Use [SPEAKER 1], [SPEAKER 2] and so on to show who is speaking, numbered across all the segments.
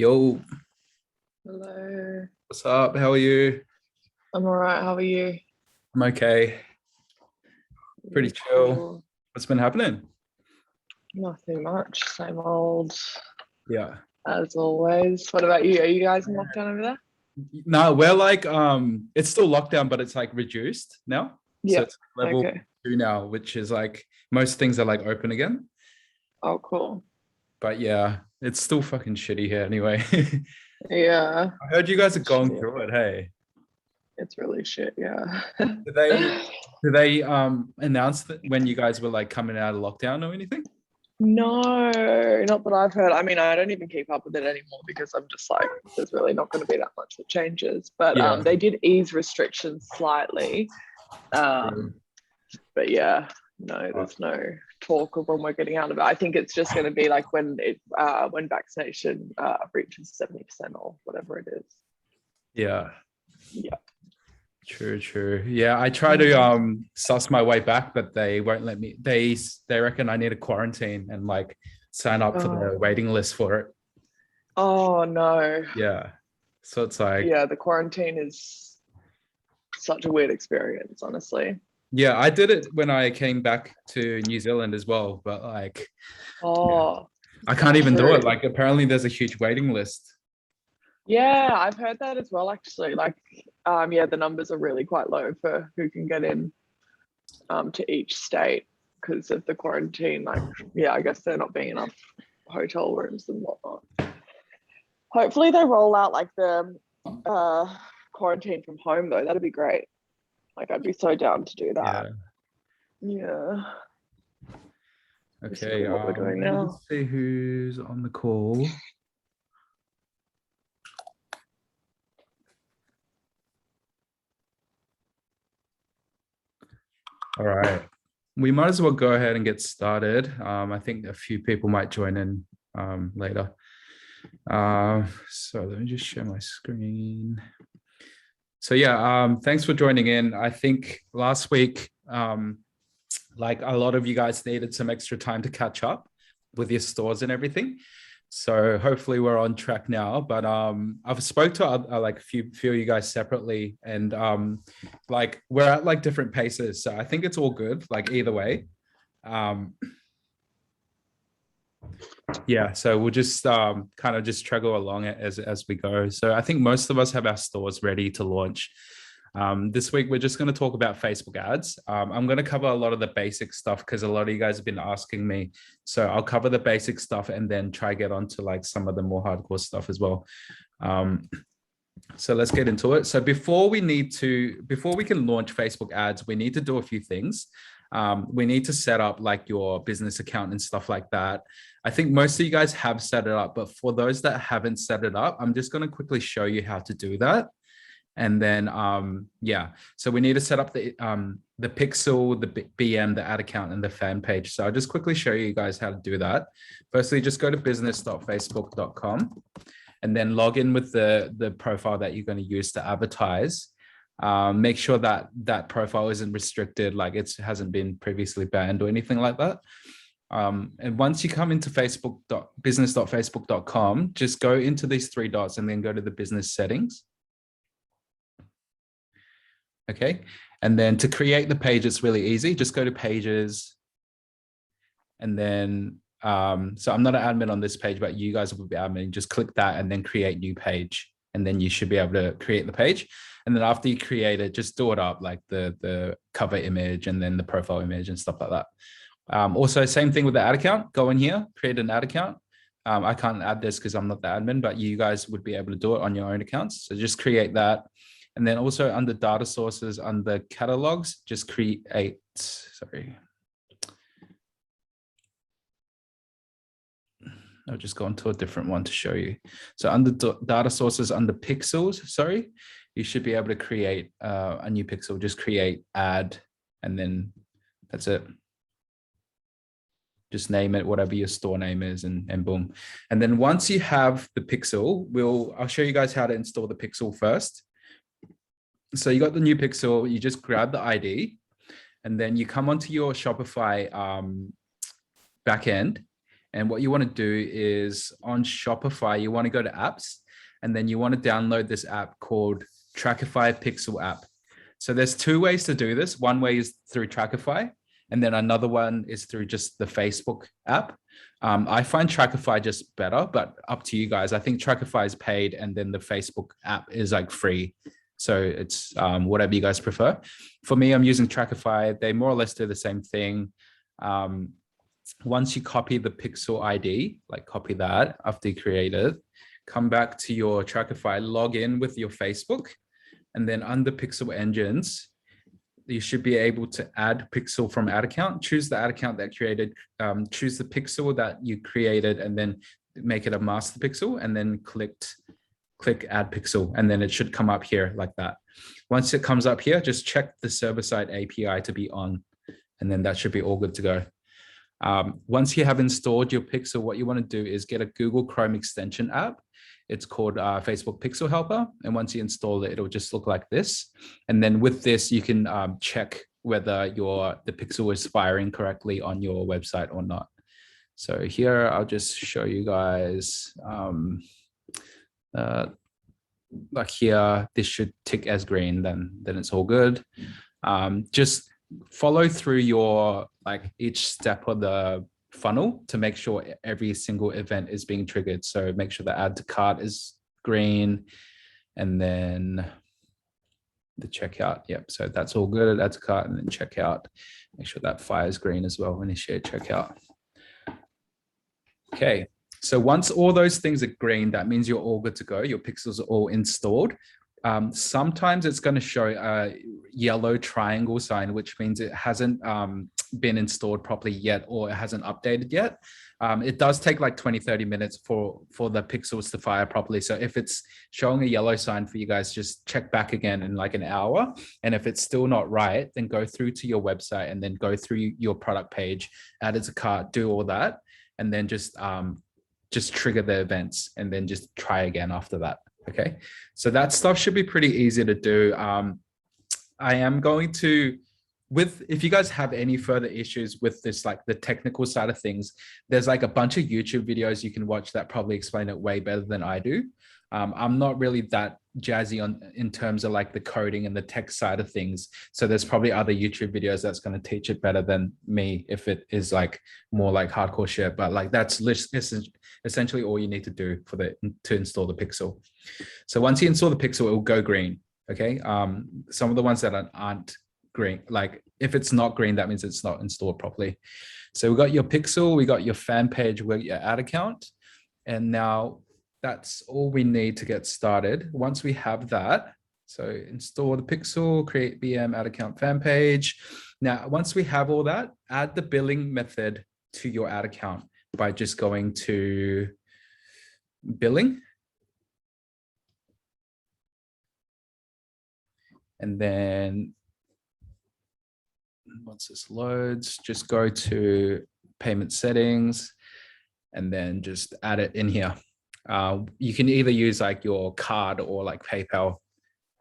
[SPEAKER 1] Yo,
[SPEAKER 2] Hello.
[SPEAKER 1] what's up? How are you?
[SPEAKER 2] I'm all right. How are you?
[SPEAKER 1] I'm okay. Pretty
[SPEAKER 2] Yeah,
[SPEAKER 1] chill.
[SPEAKER 2] cool.
[SPEAKER 1] What's been happening?
[SPEAKER 2] Nothing much. Same old
[SPEAKER 1] Yeah.
[SPEAKER 2] as always. What about you? Are you guys in lockdown over there?
[SPEAKER 1] No, we're like it's still lockdown, but it's like reduced now. So
[SPEAKER 2] Yeah.
[SPEAKER 1] it's level
[SPEAKER 2] Okay.
[SPEAKER 1] 2 now, which is like most things are like open again.
[SPEAKER 2] Oh, cool.
[SPEAKER 1] But yeah, it's still fucking shitty here anyway.
[SPEAKER 2] Yeah.
[SPEAKER 1] I heard you guys are going
[SPEAKER 2] Yeah.
[SPEAKER 1] through it. Hey,
[SPEAKER 2] It's really shit. Yeah.
[SPEAKER 1] did they did they announce that when you guys were like coming out of lockdown or anything?
[SPEAKER 2] No, not that I've heard. I mean, I don't even keep up with it anymore because I'm just like, there's really not going to be that much that changes. But
[SPEAKER 1] Yeah.
[SPEAKER 2] they did ease restrictions slightly. Um, but yeah, no, there's no talk of when we're getting out of it. I think it's just going to be like when vaccination reaches 70% or whatever it is.
[SPEAKER 1] Yeah.
[SPEAKER 2] Yeah.
[SPEAKER 1] True. Yeah, I try to suss my way back, but they won't let me. They reckon I need a quarantine and like sign up for the
[SPEAKER 2] Oh,
[SPEAKER 1] waiting list for it.
[SPEAKER 2] oh no.
[SPEAKER 1] Yeah. So it's like,
[SPEAKER 2] Yeah, the quarantine is such a weird experience, honestly.
[SPEAKER 1] yeah, I did it when I came back to New Zealand as well, but like, yeah,
[SPEAKER 2] Oh,
[SPEAKER 1] I can't even do it.
[SPEAKER 2] true.
[SPEAKER 1] Like apparently there's a huge waiting list.
[SPEAKER 2] Yeah, I've heard that as well, actually. Like, yeah, the numbers are really quite low for who can get in to each state because of the quarantine. Like, yeah, I guess there not being enough hotel rooms and whatnot. Hopefully, they roll out like the quarantine from home though. That'd be great. Like, I'd be so down to do that.
[SPEAKER 1] Yeah.
[SPEAKER 2] Yeah,
[SPEAKER 1] Okay.
[SPEAKER 2] basically what we're doing
[SPEAKER 1] Let me
[SPEAKER 2] now.
[SPEAKER 1] just see who's on the call. All right. We might as well go ahead and get started. I think a few people might join in later. So let me just share my screen. So yeah, thanks for joining in. I think last week, like a lot of you guys needed some extra time to catch up with your stores and everything. So hopefully we're on track now. But I've spoke to like a few of you guys separately, and like we're at like different paces. So I think it's all good. Like either way. Yeah, so we'll just kind of just struggle along it as we go. So I think most of us have our stores ready to launch. This week we're just going to talk about Facebook ads. I'm going to cover a lot of the basic stuff because a lot of you guys have been asking me. So I'll cover the basic stuff and then try get onto like some of the more hardcore stuff as well. So let's get into it. So before we can launch Facebook ads, we need to do a few things. We need to set up like your business account and stuff like that. I think most of you guys have set it up, but for those that haven't set it up, I'm just going to quickly show you how to do that. And then, yeah, so we need to set up the pixel, the BM, the ad account, and the fan page. So I'll just quickly show you guys how to do that. Firstly, just go to business.facebook.com and then log in with the profile that you're going to use to advertise. Make sure that that profile isn't restricted, like it hasn't been previously banned or anything like that. And once you come into business.facebook.com, just go into these three dots and then go to the business settings. Okay. And then to create the page, it's really easy. Just go to pages. And then, so I'm not an admin on this page, but you guys will be admin. Just click that and then create new page. And then you should be able to create the page. And then after you create it, just do it up like the cover image and then the profile image and stuff like that. Also, same thing with the ad account. Go in here, create an ad account. I can't add this because I'm not the admin, but you guys would be able to do it on your own accounts. So just create that. And then also under data sources, under catalogs, just create, sorry. I'll just go into a different one to show you. So under data sources, under pixels, sorry, you should be able to create a new pixel, just create ad, and then that's it. Just name it, whatever your store name is, and boom. And then once you have the pixel, I'll show you guys how to install the pixel first. So you got the new pixel, you just grab the ID, and then you come onto your Shopify backend, And what you want to do is on Shopify, you want to go to apps, and then you want to download this app called Trackify Pixel app. So there's two ways to do this. One way is through Trackify, and then another one is through just the Facebook app. I find Trackify just better, but up to you guys. I think Trackify is paid, and then the Facebook app is like free. So it's whatever you guys prefer. For me, I'm using Trackify. They more or less do the same thing. Once you copy the Pixel ID, like copy that after you create it, come back to your Trackify, log in with your Facebook, and then under Pixel Engines, you should be able to add Pixel from ad account. Choose the ad account that created, choose the pixel that you created, and then make it a master pixel, and then click add pixel, and then it should come up here like that. Once it comes up here, just check the server-side API to be on, and then that should be all good to go. Once you have installed your pixel, what you want to do is get a Google Chrome extension app. It's called Facebook Pixel Helper. And once you install it, it'll just look like this. And then with this, you can check whether the pixel is firing correctly on your website or not. So here, I'll just show you guys, like here, this should tick as green, then it's all good. Just follow through your, like each step of the funnel to make sure every single event is being triggered. So make sure the add to cart is green, and then the checkout. Yep. So that's all good. Add to cart and then checkout. Make sure that fires green as well. Initiate checkout. Okay. So once all those things are green, that means you're all good to go. Your pixels are all installed. Sometimes it's going to show a yellow triangle sign, which means it hasn't been installed properly yet, or it hasn't updated yet. It does take like 20-30 minutes for the pixels to fire properly. So if it's showing a yellow sign for you guys, just check back again in like an hour. And if it's still not right, then go through to your website and then go through your product page, add it to cart, do all that, and then just trigger the events, and then just try again after that. Okay, so that stuff should be pretty easy to do. I am going to, if you guys have any further issues with this, like the technical side of things, there's like a bunch of YouTube videos you can watch that probably explain it way better than I do. I'm not really that jazzy in terms of like the coding and the tech side of things. So there's probably other YouTube videos that's going to teach it better than me if it is like more like hardcore shit. But like that's essentially all you need to do to install the pixel. So once you install the pixel, it will go green. Okay. Some of the ones that aren't green, like if it's not green, that means it's not installed properly. So we got your pixel, we got your fan page, we got your ad account, and now that's all we need to get started. Once we have that, so install the pixel, create BM ad account fan page. Now, once we have all that, add the billing method to your ad account by just going to billing. And then once this loads, just go to payment settings and then just add it in here. You can either use like your card or like PayPal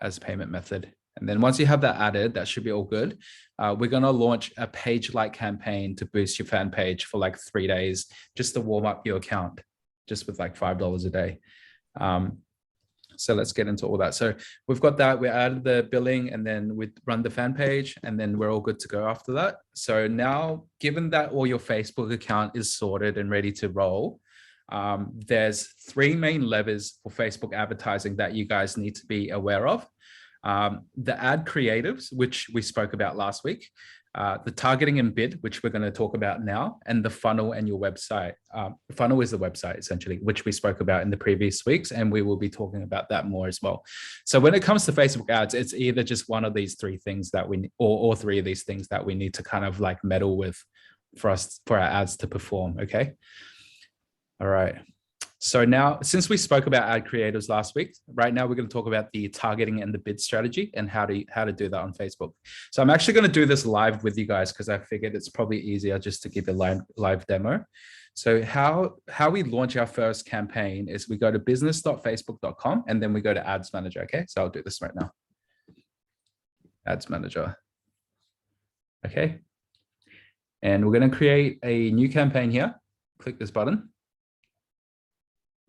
[SPEAKER 1] as a payment method. And then once you have that added, that should be all good. We're going to launch a page like campaign to boost your fan page for like 3 days, just to warm up your account, just with like $5 a day. So let's get into all that. So we've got that, we added the billing, and then we run the fan page, and then we're all good to go after that. So now, given that all your Facebook account is sorted and ready to roll, there's 3 main levers for Facebook advertising that you guys need to be aware of. The ad creatives, which we spoke about last week, the targeting and bid, which we're going to talk about now, and the funnel and your website. Funnel is the website, essentially, which we spoke about in the previous weeks, and we will be talking about that more as well. So when it comes to Facebook ads, it's either just one of these 3 things that we, or all 3 of these things that we need to kind of like meddle with for our ads to perform. Okay. All right. So now, since we spoke about ad creators last week, right now we're going to talk about the targeting and the bid strategy and how to do that on Facebook. So I'm actually going to do this live with you guys because I figured it's probably easier just to give a live demo. So how we launch our first campaign is we go to business.facebook.com and then we go to Ads Manager. Okay, so I'll do this right now. Ads Manager. Okay. And we're going to create a new campaign here. click this button.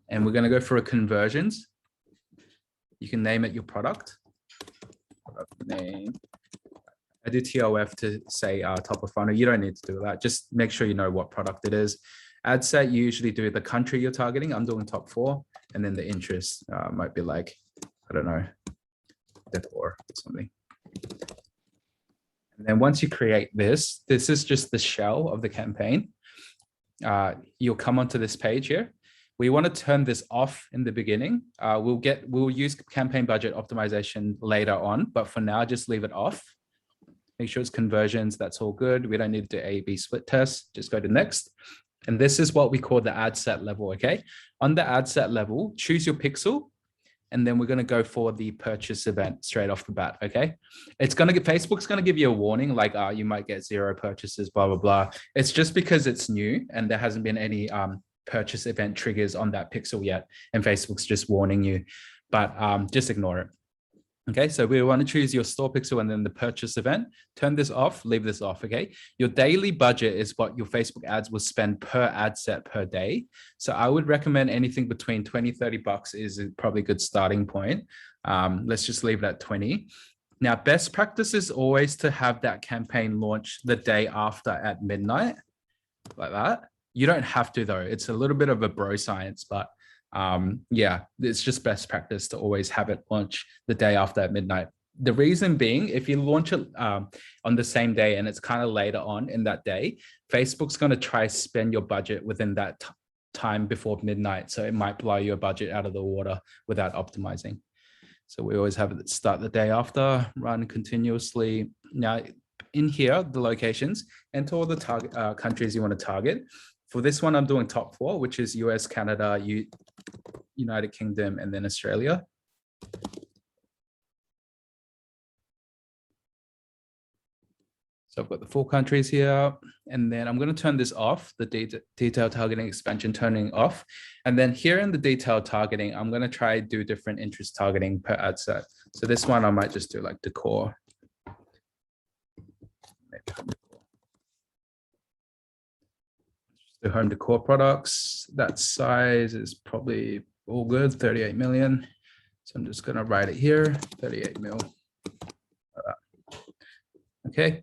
[SPEAKER 1] And we're going to go for a conversions. You can name it your product. Product name. I do TOF to say top of funnel. You don't need to do that. Just make sure you know what product it is. Ad set, you usually do the country you're targeting. I'm doing top 4. And then the interest might be like, I don't know, decor or something. And then once you create this, this is just the shell of the campaign. You'll come onto this page here. We want to turn this off in the beginning. We'll use campaign budget optimization later on, but for now, just leave it off. Make sure it's conversions. That's all good. We don't need to do A/B split test. Just go to next. And this is what we call the ad set level. Okay. On the ad set level, choose your pixel. And then we're going to go for the purchase event straight off the bat. Okay. Facebook's going to give you a warning like, you might get 0 purchases, blah, blah, blah. It's just because it's new and there hasn't been any purchase event triggers on that pixel yet. And Facebook's just warning you, but just ignore it. Okay, so we want to choose your store pixel and then the purchase event. Turn this off, leave this off, okay? Your daily budget is what your Facebook ads will spend per ad set per day. So I would recommend anything between 20, 30 bucks is probably a good starting point. Let's just leave it at 20. Now, best practice is always to have that campaign launch the day after at midnight, like that. You don't have to though. It's a little bit of a bro science, but yeah, it's just best practice to always have it launch the day after at midnight. The reason being, if you launch it on the same day and it's kind of later on in that day, Facebook's going to try spend your budget within that time before midnight. So it might blow your budget out of the water without optimizing. So we always have it start the day after, run continuously. Now in here, the locations, enter all the target countries you want to target. For this one, I'm doing top 4, which is US, Canada, United Kingdom, and then Australia. So I've got the 4 countries here, and then I'm going to turn this off, the detailed targeting expansion turning off. And then here in the detailed targeting, I'm going to try do different interest targeting per ad set. So this one, I might just do like decor. The home decor products, that size is probably all good, 38 million. So I'm just going to write it here, 38 mil. Okay.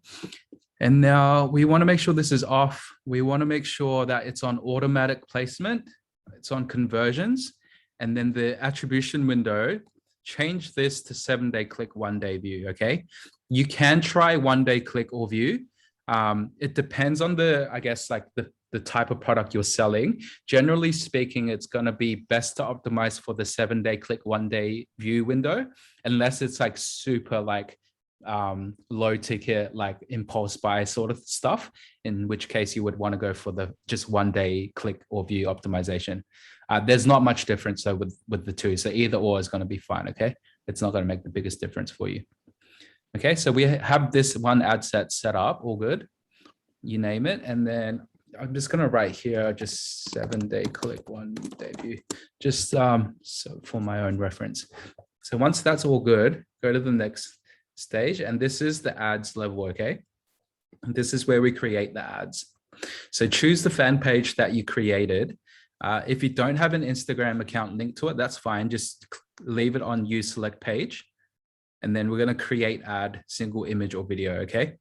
[SPEAKER 1] And now we want to make sure this is off. We want to make sure that it's on automatic placement. It's on conversions. And then the attribution window, change this to 7-day click, 1-day view. Okay. You can try 1-day click or view. It depends on I guess like the type of product you're selling. Generally speaking, it's going to be best to optimize for the 7-day click, 1-day view window, unless it's like super like low ticket, like impulse buy sort of stuff, in which case you would want to go for the just 1-day click or view optimization. There's not much difference though with the two. So either or is going to be fine. Okay. It's not going to make the biggest difference for you. Okay. So we have this one ad set up, all good. You name it. And then I'm just going to write here, just 7-day click, 1-day view, just so for my own reference. So once that's all good, go to the next stage. And this is the ads level. Okay. And this is where we create the ads. So choose the fan page that you created. If you don't have an Instagram account linked to it, that's fine. Just leave it on use select page. And then we're going to create ad single image or video. Okay.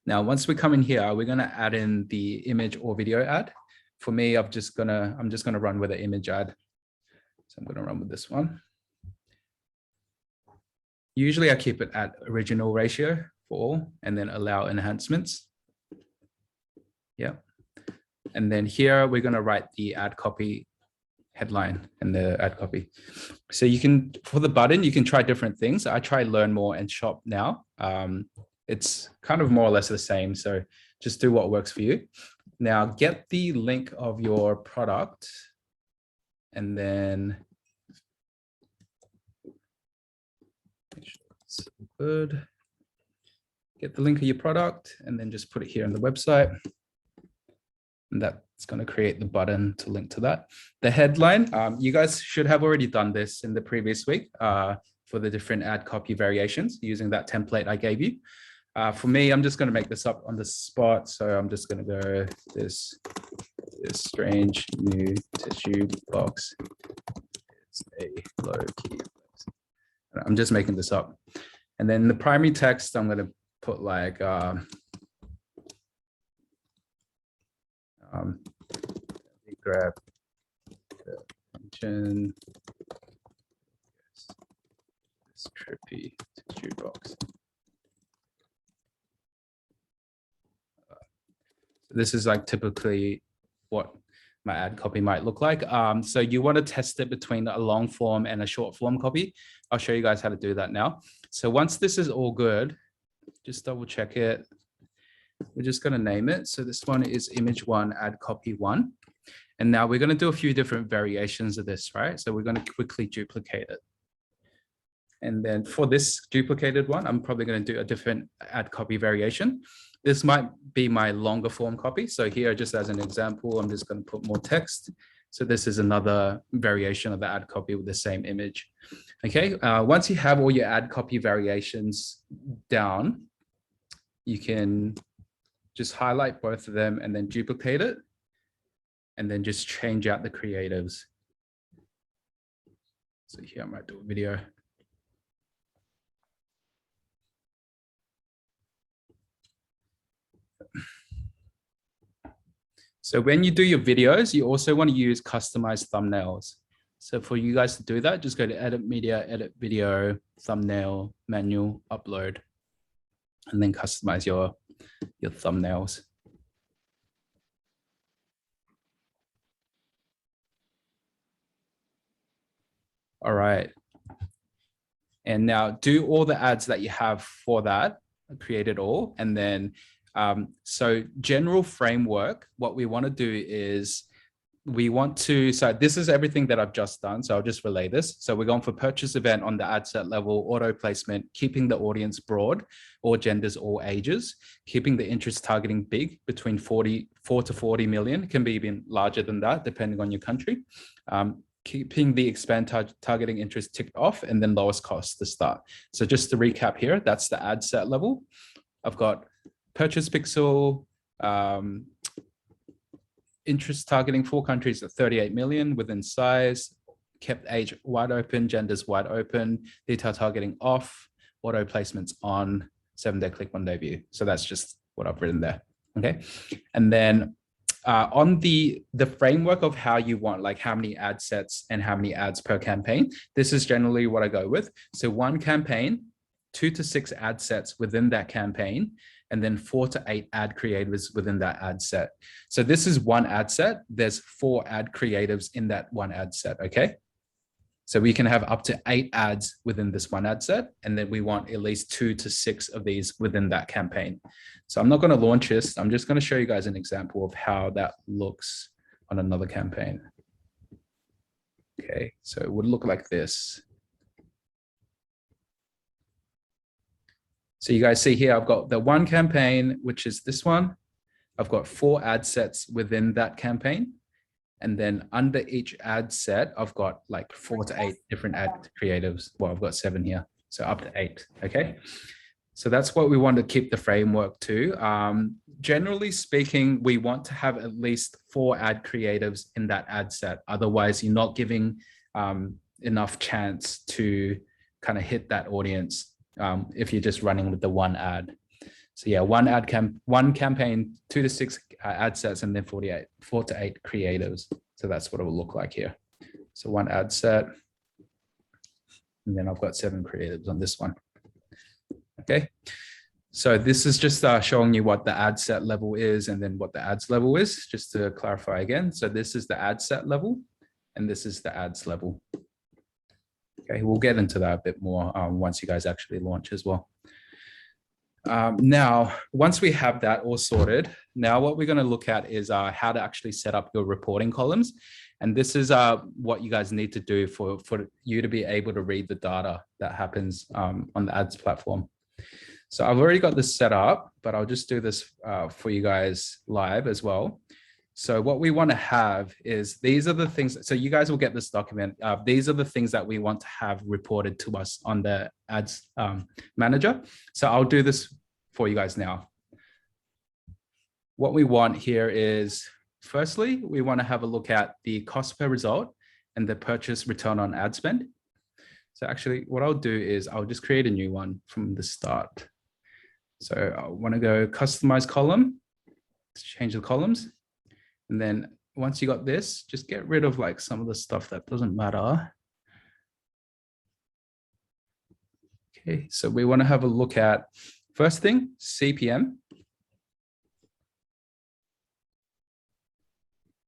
[SPEAKER 1] Now, once we come in here, we're going to add in the image or video ad. For me, I'm just going to run with an image ad. So I'm going to run with this one. Usually I keep it at original ratio for all and then allow enhancements. Yeah. And then here we're going to write the ad copy headline and the ad copy. So you can, for the button, you can try different things. I try learn more and shop now. It's kind of more or less the same. So just do what works for you. Now get the link of your product and then make sure it's good. Get the link of your product and then just put it here on the website. And that's going to create the button to link to that. The headline, you guys should have already done this in the previous week for the different ad copy variations using that template I gave you. For me, I'm just going to make this up on the spot. So I'm just going to go this This strange new tissue box is a low key. I'm just making this up. And then the primary text, I'm going to put like, grab the attention, this trippy tissue box. This is like typically what my ad copy might look like. So you want to test it between a long form and a short form copy. I'll show you guys how to do that now. So once this is all good, just double check it. We're just going to name it. So this one is image 1, ad copy 1. And now we're going to do a few different variations of this, right? So we're going to quickly duplicate it. And then for this duplicated one, I'm probably going to do a different ad copy variation. This might be my longer form copy. So here, just as an example, I'm just going to put more text. So this is another variation of the ad copy with the same image. Okay, once you have all your ad copy variations down, you can just highlight both of them and then duplicate it. And then just change out the creatives. So here I might do a video. So when you do your videos, you also want to use customized thumbnails. So for you guys to do that, just go to edit media, edit video, thumbnail, manual, upload, and then customize your thumbnails. All right. And now do all the ads that you have for that, create it all. And then, so general framework, what we want to do is we want to, so this is everything that I've just done. So I'll just relay this. So we're going for purchase event on the ad set level, auto placement, keeping the audience broad, all genders, all ages, keeping the interest targeting big, between 4 to 40 million, can be even larger than that, depending on your country. Keeping the expand targeting interest ticked off, and then lowest cost to start. So just to recap here, that's the ad set level. I've got purchase pixel, interest targeting 4 countries at 38 million within size, kept age wide open, genders wide open, detail targeting off, auto placements on, 7-day click, 1-day view. So that's just what I've written there. Okay. And then on the framework of how you want, like how many ad sets and how many ads per campaign, this is generally what I go with. So 1 campaign, 2 to 6 ad sets within that campaign, and then 4 to 8 ad creatives within that ad set. So this is 1 ad set. There's 4 ad creatives in that 1 ad set, okay? So we can have up to 8 ads within this 1 ad set, and then we want at least 2 to 6 of these within that campaign. So I'm not going to launch this. I'm just going to show you guys an example of how that looks on another campaign. Okay, so it would look like this. So you guys see here, I've got the 1 campaign, which is this one. I've got 4 ad sets within that campaign. And then under each ad set, I've got like 4 to 8 different ad creatives. Well, I've got 7 here, so up to 8, okay? So that's what we want to keep the framework to. Generally speaking, we want to have at least 4 ad creatives in that ad set. Otherwise, you're not giving enough chance to kind of hit that audience if you're just running with the 1 ad. So yeah, 1 campaign, 2 to 6 ad sets, and then 4 to 8 creatives. So that's what it will look like here. So 1 ad set, and then I've got 7 creatives on this one. Okay, so this is just showing you what the ad set level is and then what the ads level is, just to clarify again. So this is the ad set level, and this is the ads level. Okay, we'll get into that a bit more once you guys actually launch as well. Now, once we have that all sorted, now what we're going to look at is how to actually set up your reporting columns. And this is what you guys need to do for you to be able to read the data that happens on the ads platform. So I've already got this set up, but I'll just do this for you guys live as well. So what we want to have is, these are the things, so you guys will get this document. These are the things that we want to have reported to us on the ads manager. So I'll do this for you guys now. What we want here is firstly, we want to have a look at the cost per result and the purchase return on ad spend. So actually what I'll do is I'll just create a new one from the start. So I want to go customize column, let's change the columns. And then once you got this, just get rid of like some of the stuff that doesn't matter. Okay, so we want to have a look at, first thing, CPM.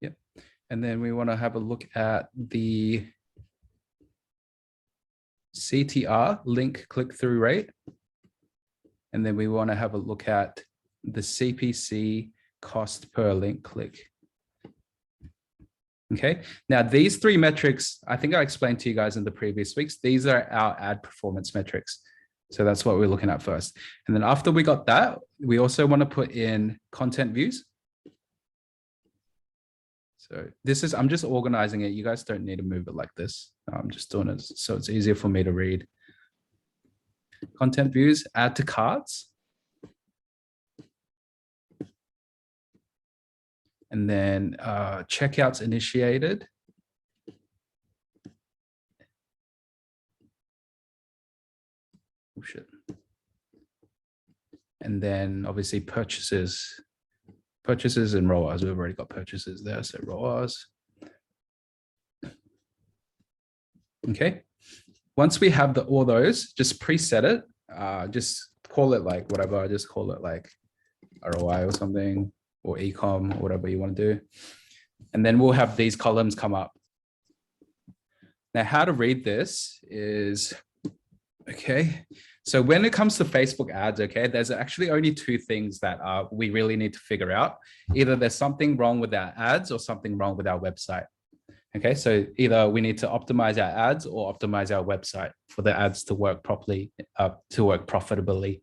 [SPEAKER 1] Yep. And then we want to have a look at the CTR, link click-through rate. And then we want to have a look at the CPC, cost per link click. Okay, now these three metrics, I think I explained to you guys in the previous weeks, these are our ad performance metrics. So that's what we're looking at first. And then after we got that, we also want to put in content views. So this is, I'm just organizing it. You guys don't need to move it like this. I'm just doing it so it's easier for me to read. Content views, add to carts. And then checkouts initiated. Oh, shit. And then obviously purchases and ROAS. We've already got purchases there, so ROAS. Okay. Once we have all those, just preset it. Just call it like whatever. I just call it like ROI or something, or ecom, or whatever you want to do. And then we'll have these columns come up. Now, how to read this is, okay. So when it comes to Facebook ads, okay, there's actually only two things that we really need to figure out. Either there's something wrong with our ads or something wrong with our website. Okay, so either we need to optimize our ads or optimize our website for the ads to work properly, to work profitably.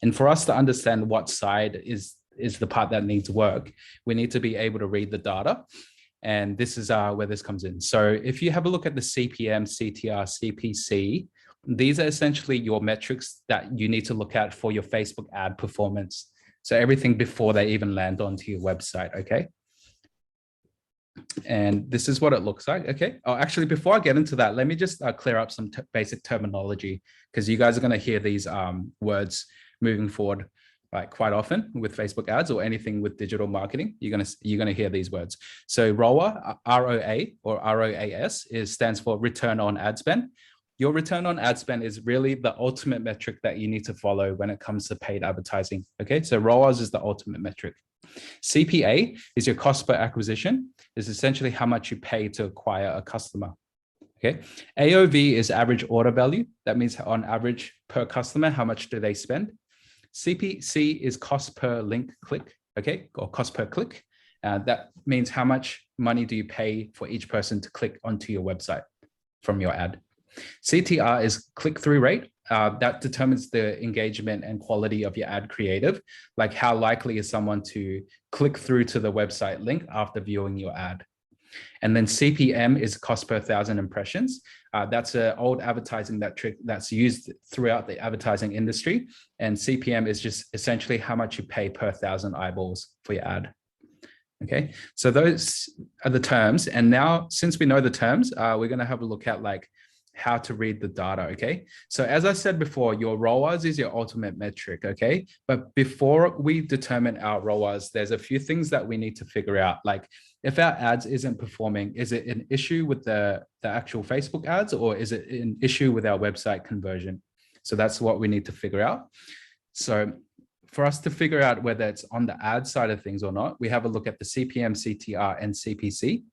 [SPEAKER 1] And for us to understand what side is the part that needs work, we need to be able to read the data. And this is where this comes in. So if you have a look at the CPM, CTR, CPC, these are essentially your metrics that you need to look at for your Facebook ad performance. So everything before they even land onto your website, okay? And this is what it looks like, okay? Oh, actually, before I get into that, let me just clear up some basic terminology, because you guys are going to hear these words moving forward like quite often with Facebook ads or anything with digital marketing. You're gonna hear these words. So ROA, R-O-A or ROAS stands for return on ad spend. Your return on ad spend is really the ultimate metric that you need to follow when it comes to paid advertising. Okay, so ROAS is the ultimate metric. CPA is your cost per acquisition, is essentially how much you pay to acquire a customer. Okay, AOV is average order value. That means on average per customer, how much do they spend? CPC is cost per link click, okay, or cost per click. That means how much money do you pay for each person to click onto your website from your ad. CTR is click-through rate. That determines the engagement and quality of your ad creative, like how likely is someone to click through to the website link after viewing your ad. And then CPM is cost per 1,000 impressions. That's an old advertising metric that's used throughout the advertising industry. And CPM is just essentially how much you pay per 1,000 eyeballs for your ad. Okay, so those are the terms. And now, since we know the terms, we're going to have a look at like how to read the data. Okay, so as I said before, your ROAS is your ultimate metric. Okay, but before we determine our ROAS, there's a few things that we need to figure out. Like, if our ads isn't performing, is it an issue with the actual Facebook ads, or is it an issue with our website conversion? So that's what we need to figure out. So for us to figure out whether it's on the ad side of things or not, we have a look at the CPM, CTR, and CPC.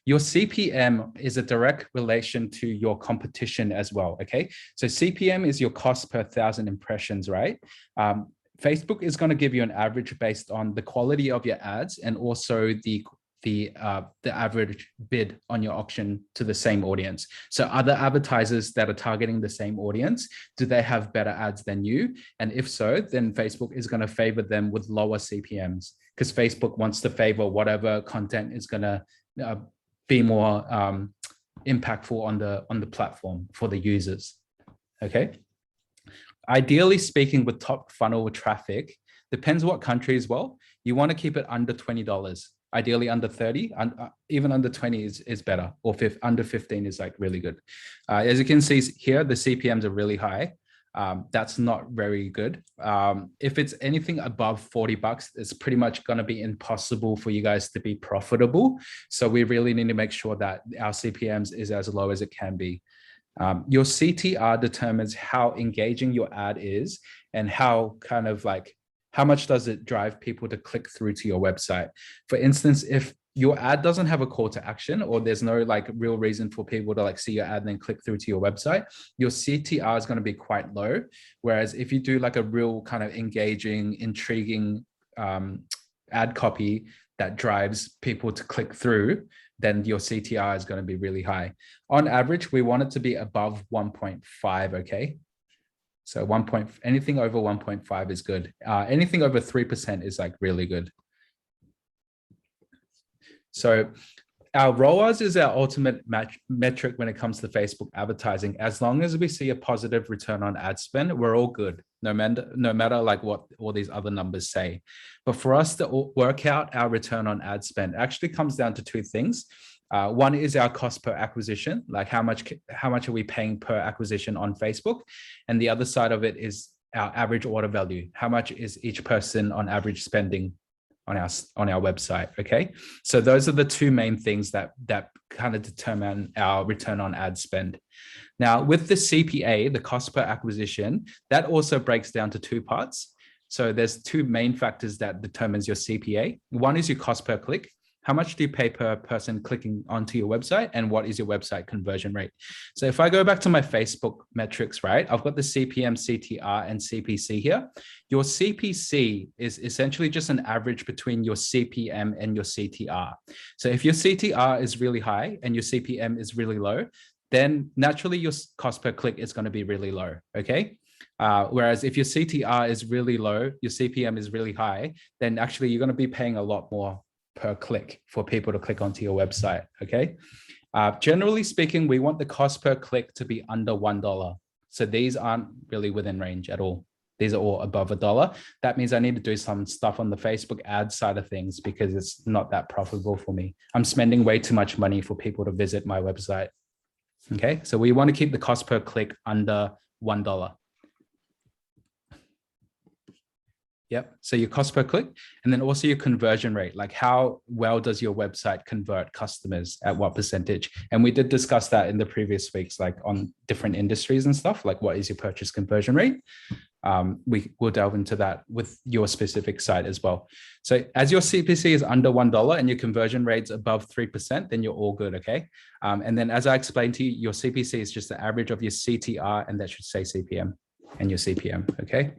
[SPEAKER 1] Your CPM is a direct relation to your competition as well, okay? So CPM is your cost per 1,000 impressions, right? Facebook is going to give you an average based on the quality of your ads and also the average bid on your auction to the same audience. So other advertisers that are targeting the same audience, do they have better ads than you? And if so, then Facebook is going to favor them with lower CPMs, because Facebook wants to favor whatever content is going to be more impactful on the platform for the users. Okay. Ideally speaking, with top funnel traffic, depends what country as well, you want to keep it under $20. Ideally under 30, and even under 20 is better, or under 15 is like really good. As you can see here, the CPMs are really high. That's not very good. If it's anything above $40, it's pretty much going to be impossible for you guys to be profitable. So we really need to make sure that our CPMs is as low as it can be. Your CTR determines how engaging your ad is and how kind of like, how much does it drive people to click through to your website? For instance, if your ad doesn't have a call to action, or there's no like real reason for people to like see your ad and then click through to your website, your CTR is going to be quite low. Whereas if you do like a real kind of engaging, intriguing ad copy that drives people to click through, then your CTR is going to be really high. On average, we want it to be above 1.5, okay? So anything over 1.5 is good. Anything over 3% is like really good. So our ROAS is our ultimate metric when it comes to Facebook advertising. As long as we see a positive return on ad spend, we're all good, no matter like what all these other numbers say. But for us to work out our return on ad spend actually comes down to two things. One is our cost per acquisition, like how much are we paying per acquisition on Facebook? And the other side of it is our average order value. How much is each person on average spending on our website? Okay, so those are the two main things that kind of determine our return on ad spend. Now with the CPA, the cost per acquisition, that also breaks down to two parts. So there's two main factors that determines your CPA. One is your cost per click. How much do you pay per person clicking onto your website, and what is your website conversion rate? So if I go back to my Facebook metrics, right, I've got the CPM, CTR, and CPC here. Your CPC is essentially just an average between your CPM and your CTR. So if your CTR is really high and your CPM is really low, then naturally your cost per click is going to be really low, okay? Whereas if your CTR is really low, your CPM is really high, then actually you're going to be paying a lot more per click for people to click onto your website, okay? Generally speaking, we want the cost per click to be under $1. So these aren't really within range at all. These are all above $1. That means I need to do some stuff on the Facebook ad side of things because it's not that profitable for me. I'm spending way too much money for people to visit my website, okay? So we want to keep the cost per click under $1. Yep. So your cost per click, and then also your conversion rate, like how well does your website convert customers at what percentage? And we did discuss that in the previous weeks, like on different industries and stuff, like what is your purchase conversion rate? We will delve into that with your specific site as well. So as your CPC is under $1 and your conversion rate's above 3%, then you're all good, okay? And then as I explained to you, your CPC is just the average of your CTR, and that should say CPM and your CPM, okay?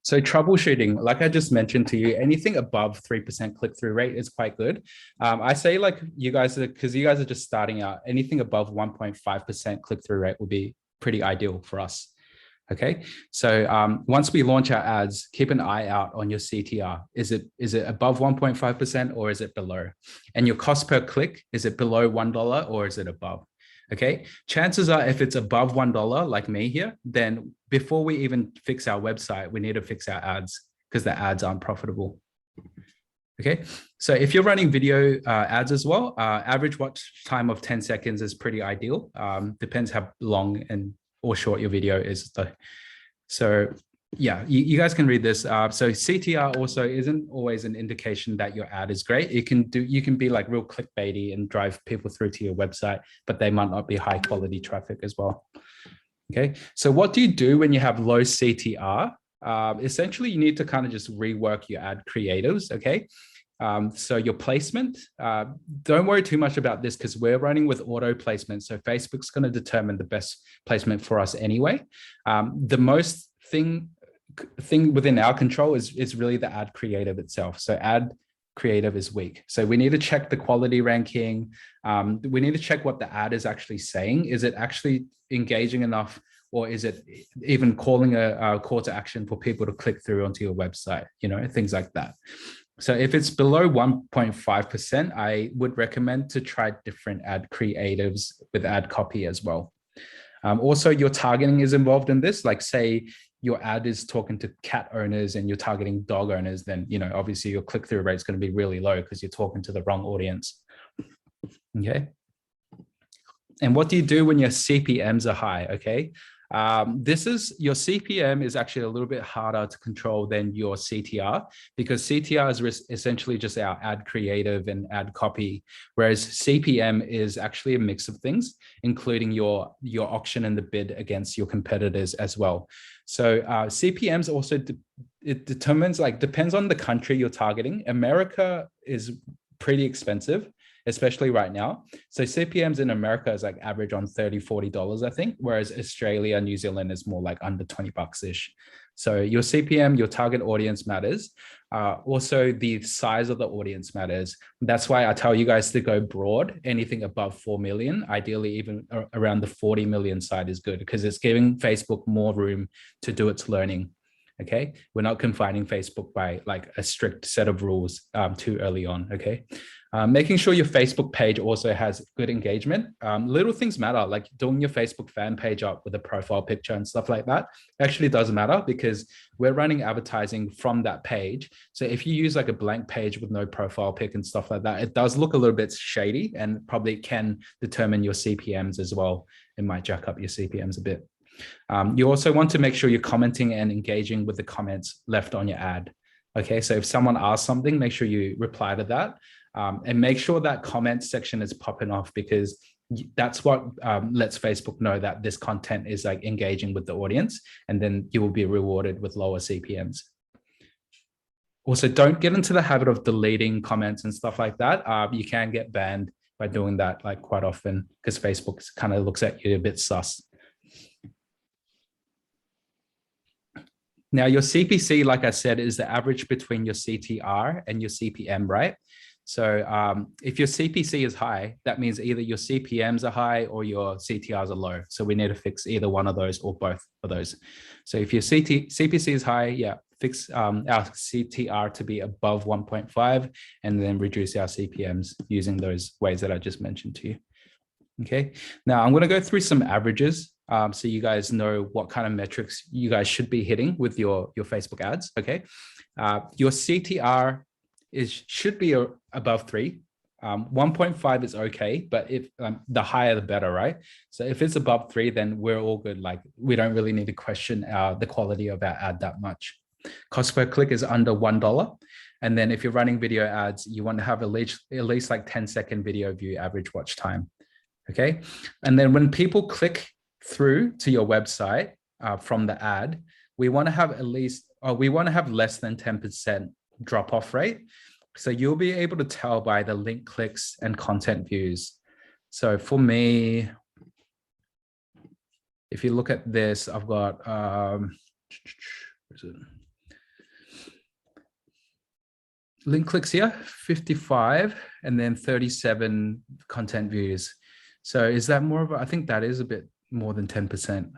[SPEAKER 1] So troubleshooting, like I just mentioned to you, anything above 3% click-through rate is quite good. I say like you guys, because you guys are just starting out, anything above 1.5% click-through rate will be pretty ideal for us. Okay, so once we launch our ads, keep an eye out on your CTR. Is it above 1.5% or is it below? And your cost per click, is it below $1 or is it above? Okay, chances are if it's above $1, like me here, then before we even fix our website, we need to fix our ads because the ads aren't profitable. Okay, so if you're running video ads as well, average watch time of 10 seconds is pretty ideal. Depends how long or short your video is though. So yeah, you guys can read this. So CTR also isn't always an indication that your ad is great. You can be like real clickbaity and drive people through to your website, but they might not be high quality traffic as well. Okay, so what do you do when you have low CTR? Essentially, you need to kind of just rework your ad creatives, okay? So your placement, don't worry too much about this because we're running with auto placement. So Facebook's going to determine the best placement for us anyway. The most thing within our control is really the ad creative itself. So ad creative is weak. So we need to check the quality ranking. We need to check what the ad is actually saying. Is it actually engaging enough, or is it even calling a call to action for people to click through onto your website? You know, things like that. So if it's below 1.5%, I would recommend to try different ad creatives with ad copy as well. Also, your targeting is involved in this. Like say your ad is talking to cat owners and you're targeting dog owners, then, you know, obviously your click-through rate is going to be really low because you're talking to the wrong audience. Okay. And what do you do when your CPMs are high? Okay. This is your CPM is actually a little bit harder to control than your CTR, because CTR is essentially just our ad creative and ad copy, whereas CPM is actually a mix of things, including your auction and the bid against your competitors as well. So CPMs also it determines, like, depends on the country you're targeting. America is pretty expensive, especially right now. So CPMs in America is like average on $30, $40, I think, whereas Australia, New Zealand is more like under 20 bucks-ish. So your CPM, your target audience matters. Also, the size of the audience matters. That's why I tell you guys to go broad. Anything above 4 million, ideally even around the 40 million side is good, because it's giving Facebook more room to do its learning. Okay, we're not confining Facebook by like a strict set of rules too early on. Okay, making sure your Facebook page also has good engagement. Little things matter, like doing your Facebook fan page up with a profile picture and stuff like that actually does matter, because we're running advertising from that page. So if you use like a blank page with no profile pic and stuff like that, it does look a little bit shady and probably can determine your CPMs as well. It might jack up your CPMs a bit. You also want to make sure you're commenting and engaging with the comments left on your ad. Okay, so if someone asks something, make sure you reply to that, and make sure that comment section is popping off, because that's what lets Facebook know that this content is like engaging with the audience, and then you will be rewarded with lower CPMs. Also, don't get into the habit of deleting comments and stuff like that. You can get banned by doing that like quite often, because Facebook kind of looks at you a bit sus. Now, your CPC, like I said, is the average between your CTR and your CPM, right? So if your CPC is high, that means either your CPMs are high or your CTRs are low. So we need to fix either one of those or both of those. So if your CPC is high, yeah, fix our CTR to be above 1.5 and then reduce our CPMs using those ways that I just mentioned to you. Okay, now I'm going to go through some averages so you guys know what kind of metrics you guys should be hitting with your Facebook ads. Okay, your CTR should be above 3. 1.5 is okay, but if the higher the better, right? So if it's above 3, then we're all good. Like, we don't really need to question the quality of our ad that much. Cost per click is under $1. And then if you're running video ads, you want to have at least like 10-second video view average watch time. Okay, and then when people click through to your website from the ad, we want to have less than 10% drop-off rate. So you'll be able to tell by the link clicks and content views. So for me, if you look at this, I've got link clicks here, 55, and then 37 content views. So is that more of I think that is a bit more than 10%,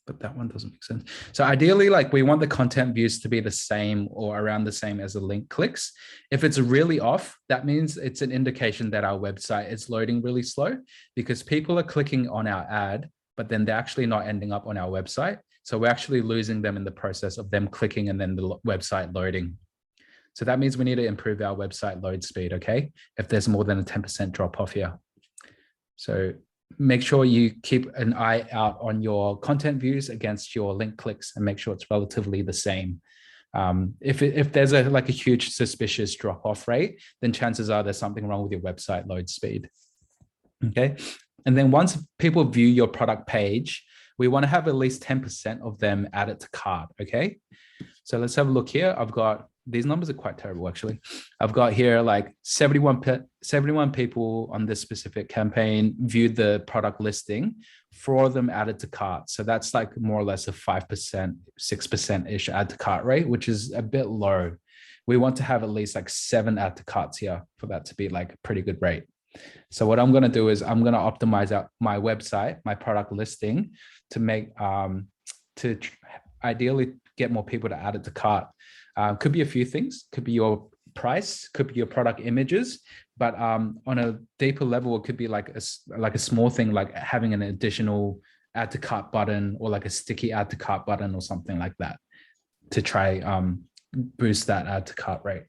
[SPEAKER 1] but that one doesn't make sense. So ideally, like, we want the content views to be the same or around the same as the link clicks. If it's really off, that means it's an indication that our website is loading really slow, because people are clicking on our ad, but then they're actually not ending up on our website. So we're actually losing them in the process of them clicking and then the website loading. So that means we need to improve our website load speed, okay? If there's more than a 10% drop off here. So make sure you keep an eye out on your content views against your link clicks and make sure it's relatively the same. If there's a huge suspicious drop-off rate, then chances are there's something wrong with your website load speed. Okay. And then once people view your product page, we want to have at least 10% of them added to cart. Okay. So let's have a look here. I've got, these numbers are quite terrible, actually. I've got here like 71 people on this specific campaign viewed the product listing, 4 of them added to cart. So that's like more or less a 5%, 6%-ish add to cart rate, which is a bit low. We want to have at least like 7 add to carts here for that to be like a pretty good rate. So what I'm going to do is I'm going to optimize out my website, my product listing, to make, to ideally get more people to add it to cart. Could be a few things, could be your price, could be your product images, but on a deeper level, it could be like a small thing, like having an additional add to cart button or like a sticky add to cart button or something like that to try boost that add to cart rate.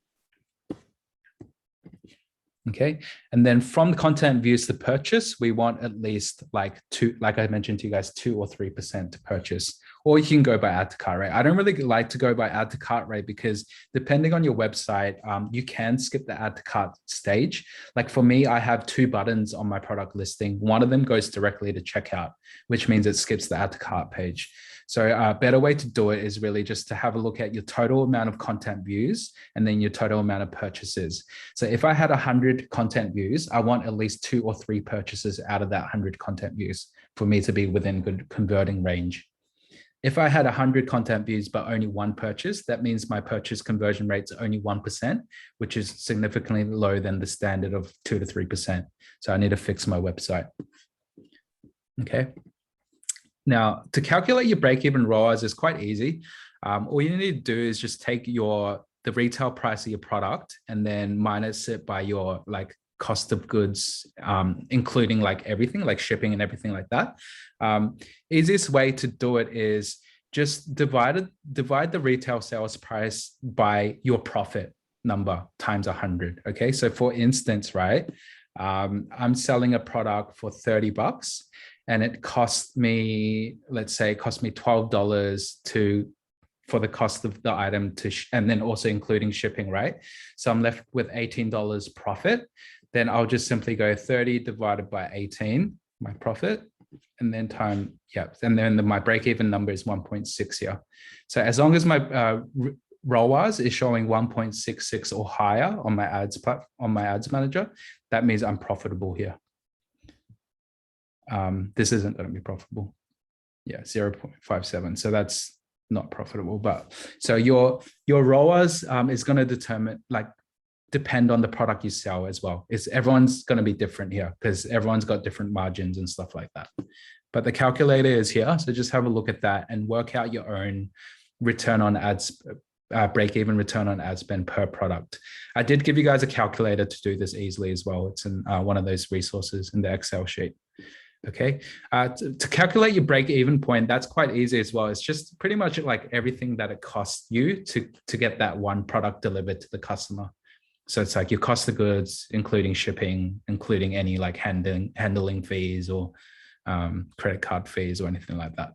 [SPEAKER 1] Okay. And then from the content views to purchase, we want at least like I mentioned to you guys, 2 or 3% to purchase, or you can go by add to cart rate. I don't really like to go by add to cart rate because depending on your website, you can skip the add to cart stage. Like for me, I have 2 buttons on my product listing. One of them goes directly to checkout, which means it skips the add to cart page. So a better way to do it is really just to have a look at your total amount of content views and then your total amount of purchases. So if I had 100 content views, I want at least 2 or 3 purchases out of that 100 content views for me to be within good converting range. If I had 100 content views, but only 1 purchase, that means my purchase conversion rate's only 1%, which is significantly lower than the standard of 2 to 3%. So I need to fix my website. Okay. Now, to calculate your break-even ROAS is quite easy. All you need to do is just take the retail price of your product and then minus it by your like cost of goods, including like everything, like shipping and everything like that. Easiest way to do it is just divide the retail sales price by your profit number times 100. Okay, so for instance, right, I'm selling a product for $30 and it cost me, let's say it cost me $12 for the cost of the item and then also including shipping, right? So I'm left with $18 profit. Then I'll just simply go 30 divided by 18, my profit, and then and then my break-even number is 1.6 here. So as long as my ROAS is showing 1.66 or higher on my ads manager, that means I'm profitable here. This isn't going to be profitable. Yeah, 0.57. So that's not profitable. But so your ROAS is going to depend on the product you sell as well. Everyone's going to be different here because everyone's got different margins and stuff like that. But the calculator is here. So just have a look at that and work out your own return on ads, break-even return on ad spend per product. I did give you guys a calculator to do this easily as well. It's in one of those resources in the Excel sheet. Okay, to calculate your break-even point, that's quite easy as well. It's just pretty much like everything that it costs you to get that one product delivered to the customer. So it's like your cost of goods, including shipping, including any like handling fees or credit card fees or anything like that.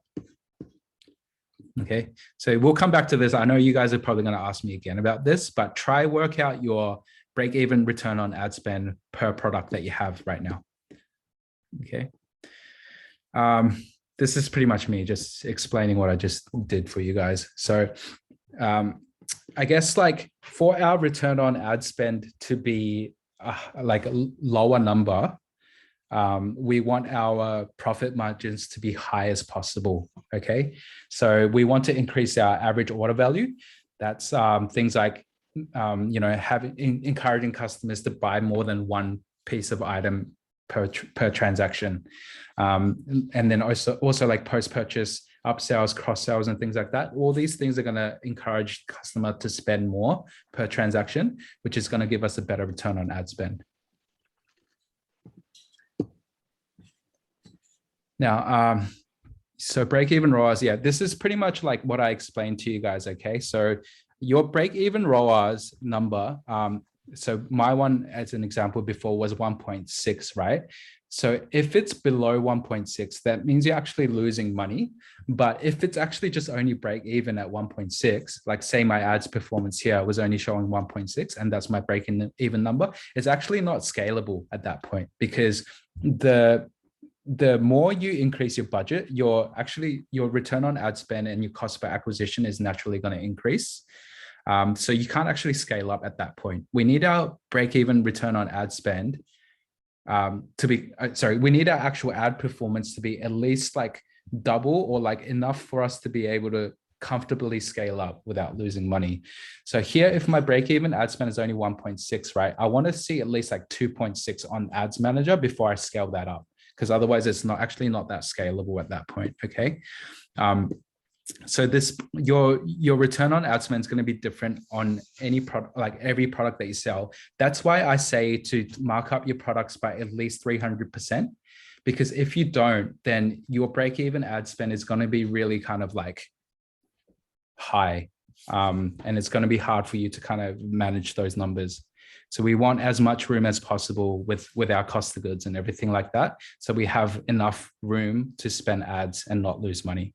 [SPEAKER 1] Okay, so we'll come back to this. I know you guys are probably going to ask me again about this, but try work out your break-even return on ad spend per product that you have right now. Okay. This is pretty much me just explaining what I just did for you guys. So I guess like for our return on ad spend to be like a lower number, we want our profit margins to be high as possible. Okay. So we want to increase our average order value. That's things like, encouraging customers to buy more than one piece of item per transaction. And then also like post-purchase upsells, cross-sells and things like that. All these things are going to encourage the customer to spend more per transaction, which is going to give us a better return on ad spend. Now, so break-even ROAS, yeah, this is pretty much like what I explained to you guys, okay? So your break-even ROAS number, so my one as an example before was 1.6, right? So if it's below 1.6, that means you're actually losing money. But if it's actually just only break even at 1.6, like say my ads performance here was only showing 1.6 and that's my break even number, it's actually not scalable at that point because the more you increase your budget, your return on ad spend and your cost per acquisition is naturally going to increase. So you can't actually scale up at that point. We need our break-even return on ad spend we need our actual ad performance to be at least like double or like enough for us to be able to comfortably scale up without losing money. So here, if my break-even ad spend is only 1.6, right? I want to see at least like 2.6 on Ads Manager before I scale that up, because otherwise it's not that scalable at that point. Okay. So your return on ad spend is going to be different on any product, like every product that you sell. That's why I say to mark up your products by at least 300%, because if you don't, then your break even ad spend is going to be really kind of like high. And it's going to be hard for you to kind of manage those numbers. So we want as much room as possible with our cost of goods and everything like that. So we have enough room to spend ads and not lose money.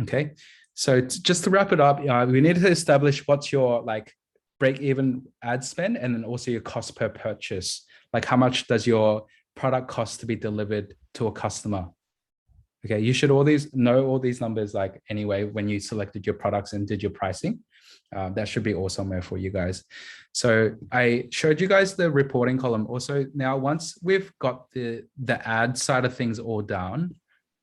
[SPEAKER 1] Okay. So just to wrap it up, we need to establish what's your like break even ad spend, and then also your cost per purchase. Like how much does your product cost to be delivered to a customer? Okay, you should know all these numbers like anyway when you selected your products and did your pricing. That should be all somewhere for you guys. So I showed you guys the reporting column. Also, now once we've got the ad side of things all down,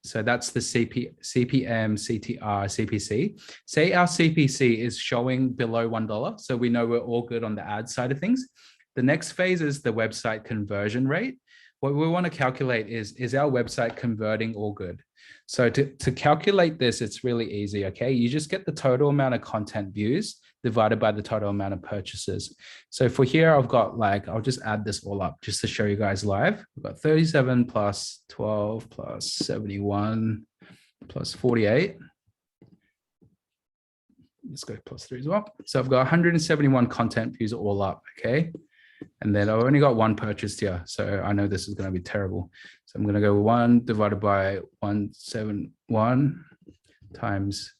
[SPEAKER 1] so that's the CPM, CTR, CPC. Say our CPC is showing below $1, so we know we're all good on the ad side of things. The next phase is the website conversion rate. What we want to calculate is our website converting all good? So to calculate this, it's really easy, okay? You just get the total amount of content views divided by the total amount of purchases. So for here, I've got like, I'll just add this all up just to show you guys live. We've got 37 plus 12 plus 71 plus 48. Let's go plus 3 as well. So I've got 171 content views all up, okay? And then I've only got one purchased here. So I know this is going to be terrible. So I'm going to go 1 divided by 171 times,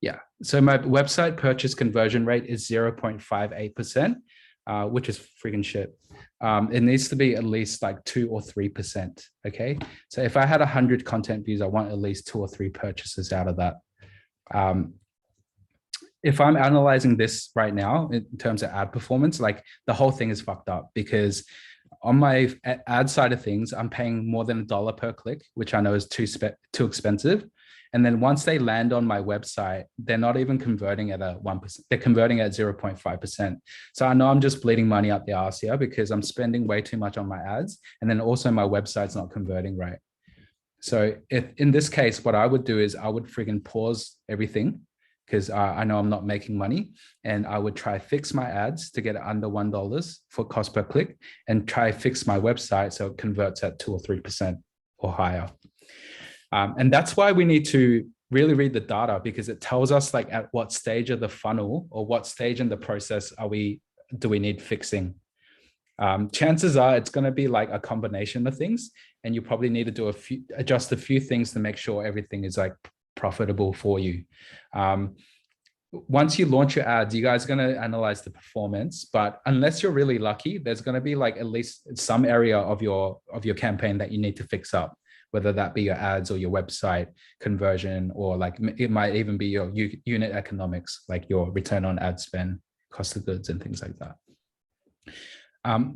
[SPEAKER 1] yeah. So my website purchase conversion rate is 0.58%, which is freaking shit. It needs to be at least like 2 or 3%, okay? So if I had 100 content views, I want at least 2 or 3 purchases out of that. If I'm analyzing this right now in terms of ad performance, like the whole thing is fucked up because on my ad side of things, I'm paying more than $1 per click, which I know is too expensive. And then once they land on my website, they're not even converting at a 1%. They're converting at 0.5%. So I know I'm just bleeding money up the arse here because I'm spending way too much on my ads. And then also my website's not converting right. So if in this case, what I would do is I would freaking pause everything because I know I'm not making money, and I would try fix my ads to get it under $1 for cost per click and try fix my website so it converts at 2 or 3% or higher. And that's why we need to really read the data, because it tells us like at what stage of the funnel or what stage in the process do we need fixing. Chances are it's going to be like a combination of things, and you probably need to adjust a few things to make sure everything is like profitable for you. Once you launch your ads, you guys are going to analyze the performance, but unless you're really lucky, there's going to be like at least some area of your campaign that you need to fix up, whether that be your ads or your website conversion, or like it might even be your unit economics, like your return on ad spend, cost of goods and things like that.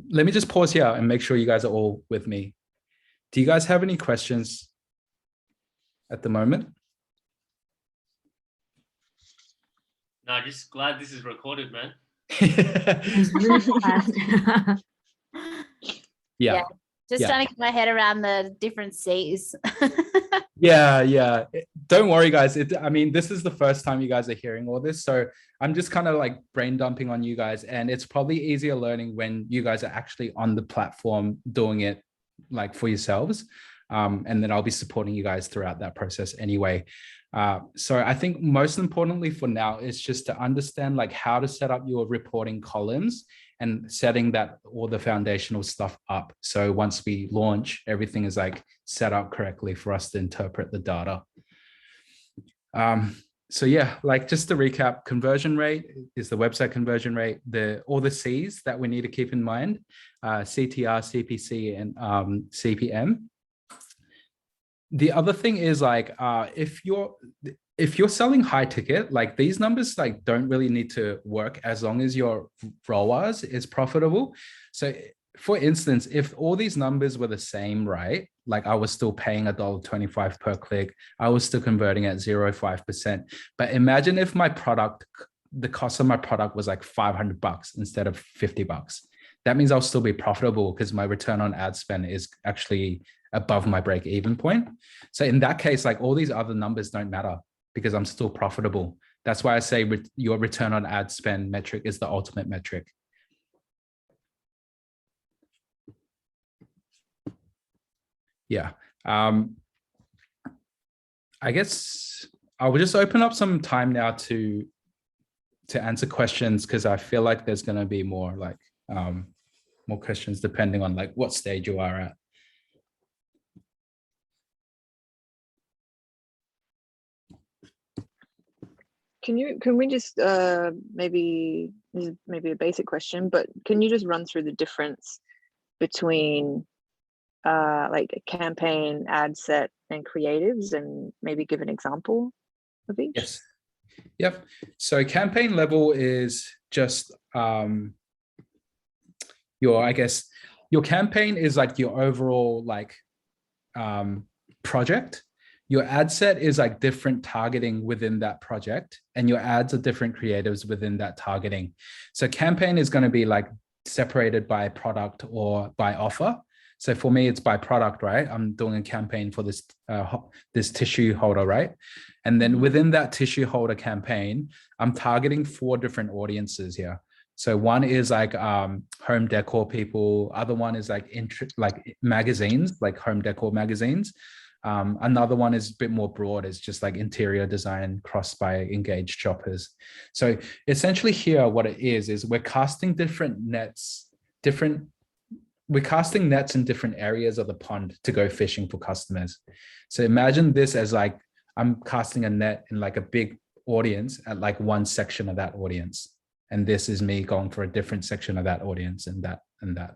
[SPEAKER 1] Let me just pause here and make sure you guys are all with me. Do you guys have any questions at the moment?
[SPEAKER 3] No, just glad this is recorded, man.
[SPEAKER 1] Yeah.
[SPEAKER 4] Just trying to get my head around the different C's.
[SPEAKER 1] Yeah. Don't worry, guys. I mean, this is the first time you guys are hearing all this. So I'm just kind of like brain dumping on you guys. And it's probably easier learning when you guys are actually on the platform doing it like for yourselves. And then I'll be supporting you guys throughout that process anyway. So I think most importantly for now is just to understand like how to set up your reporting columns and setting that all the foundational stuff up. So once we launch, everything is like set up correctly for us to interpret the data. So yeah, like just to recap, conversion rate is the website conversion rate, all the C's that we need to keep in mind, CTR, CPC, and CPM. The other thing is like, if you're selling high ticket, like these numbers like don't really need to work as long as your ROAS is profitable. So for instance, if all these numbers were the same, right? Like I was still paying $1.25 per click, I was still converting at 0.5%. But imagine if the cost of my product was like $500 instead of $50. That means I'll still be profitable because my return on ad spend is actually above my break even point. So in that case, like all these other numbers don't matter because I'm still profitable. That's why I say your return on ad spend metric is the ultimate metric. Yeah. I guess I will just open up some time now to answer questions, because I feel like there's going to be more like more questions depending on like what stage you are at.
[SPEAKER 5] Can we just maybe, this is maybe a basic question, but can you just run through the difference between like a campaign, ad set, and creatives, and maybe give an example of each?
[SPEAKER 1] Yes. Yep. So campaign level is just your, I guess, your campaign is like your overall like project. Your ad set is like different targeting within that project, and your ads are different creatives within that targeting. So campaign is going to be like separated by product or by offer. So for me, it's by product, right? I'm doing a campaign for this this tissue holder, right? And then within that tissue holder campaign, I'm targeting 4 different audiences here. So one is like home decor people. Other one is like magazines, like home decor magazines. Another one is a bit more broad. It's just like interior design crossed by engaged shoppers. So essentially here, what it is we're casting different nets, we're casting nets in different areas of the pond to go fishing for customers. So imagine this as like, I'm casting a net in like a big audience at like one section of that audience. And this is me going for a different section of that audience and that and that.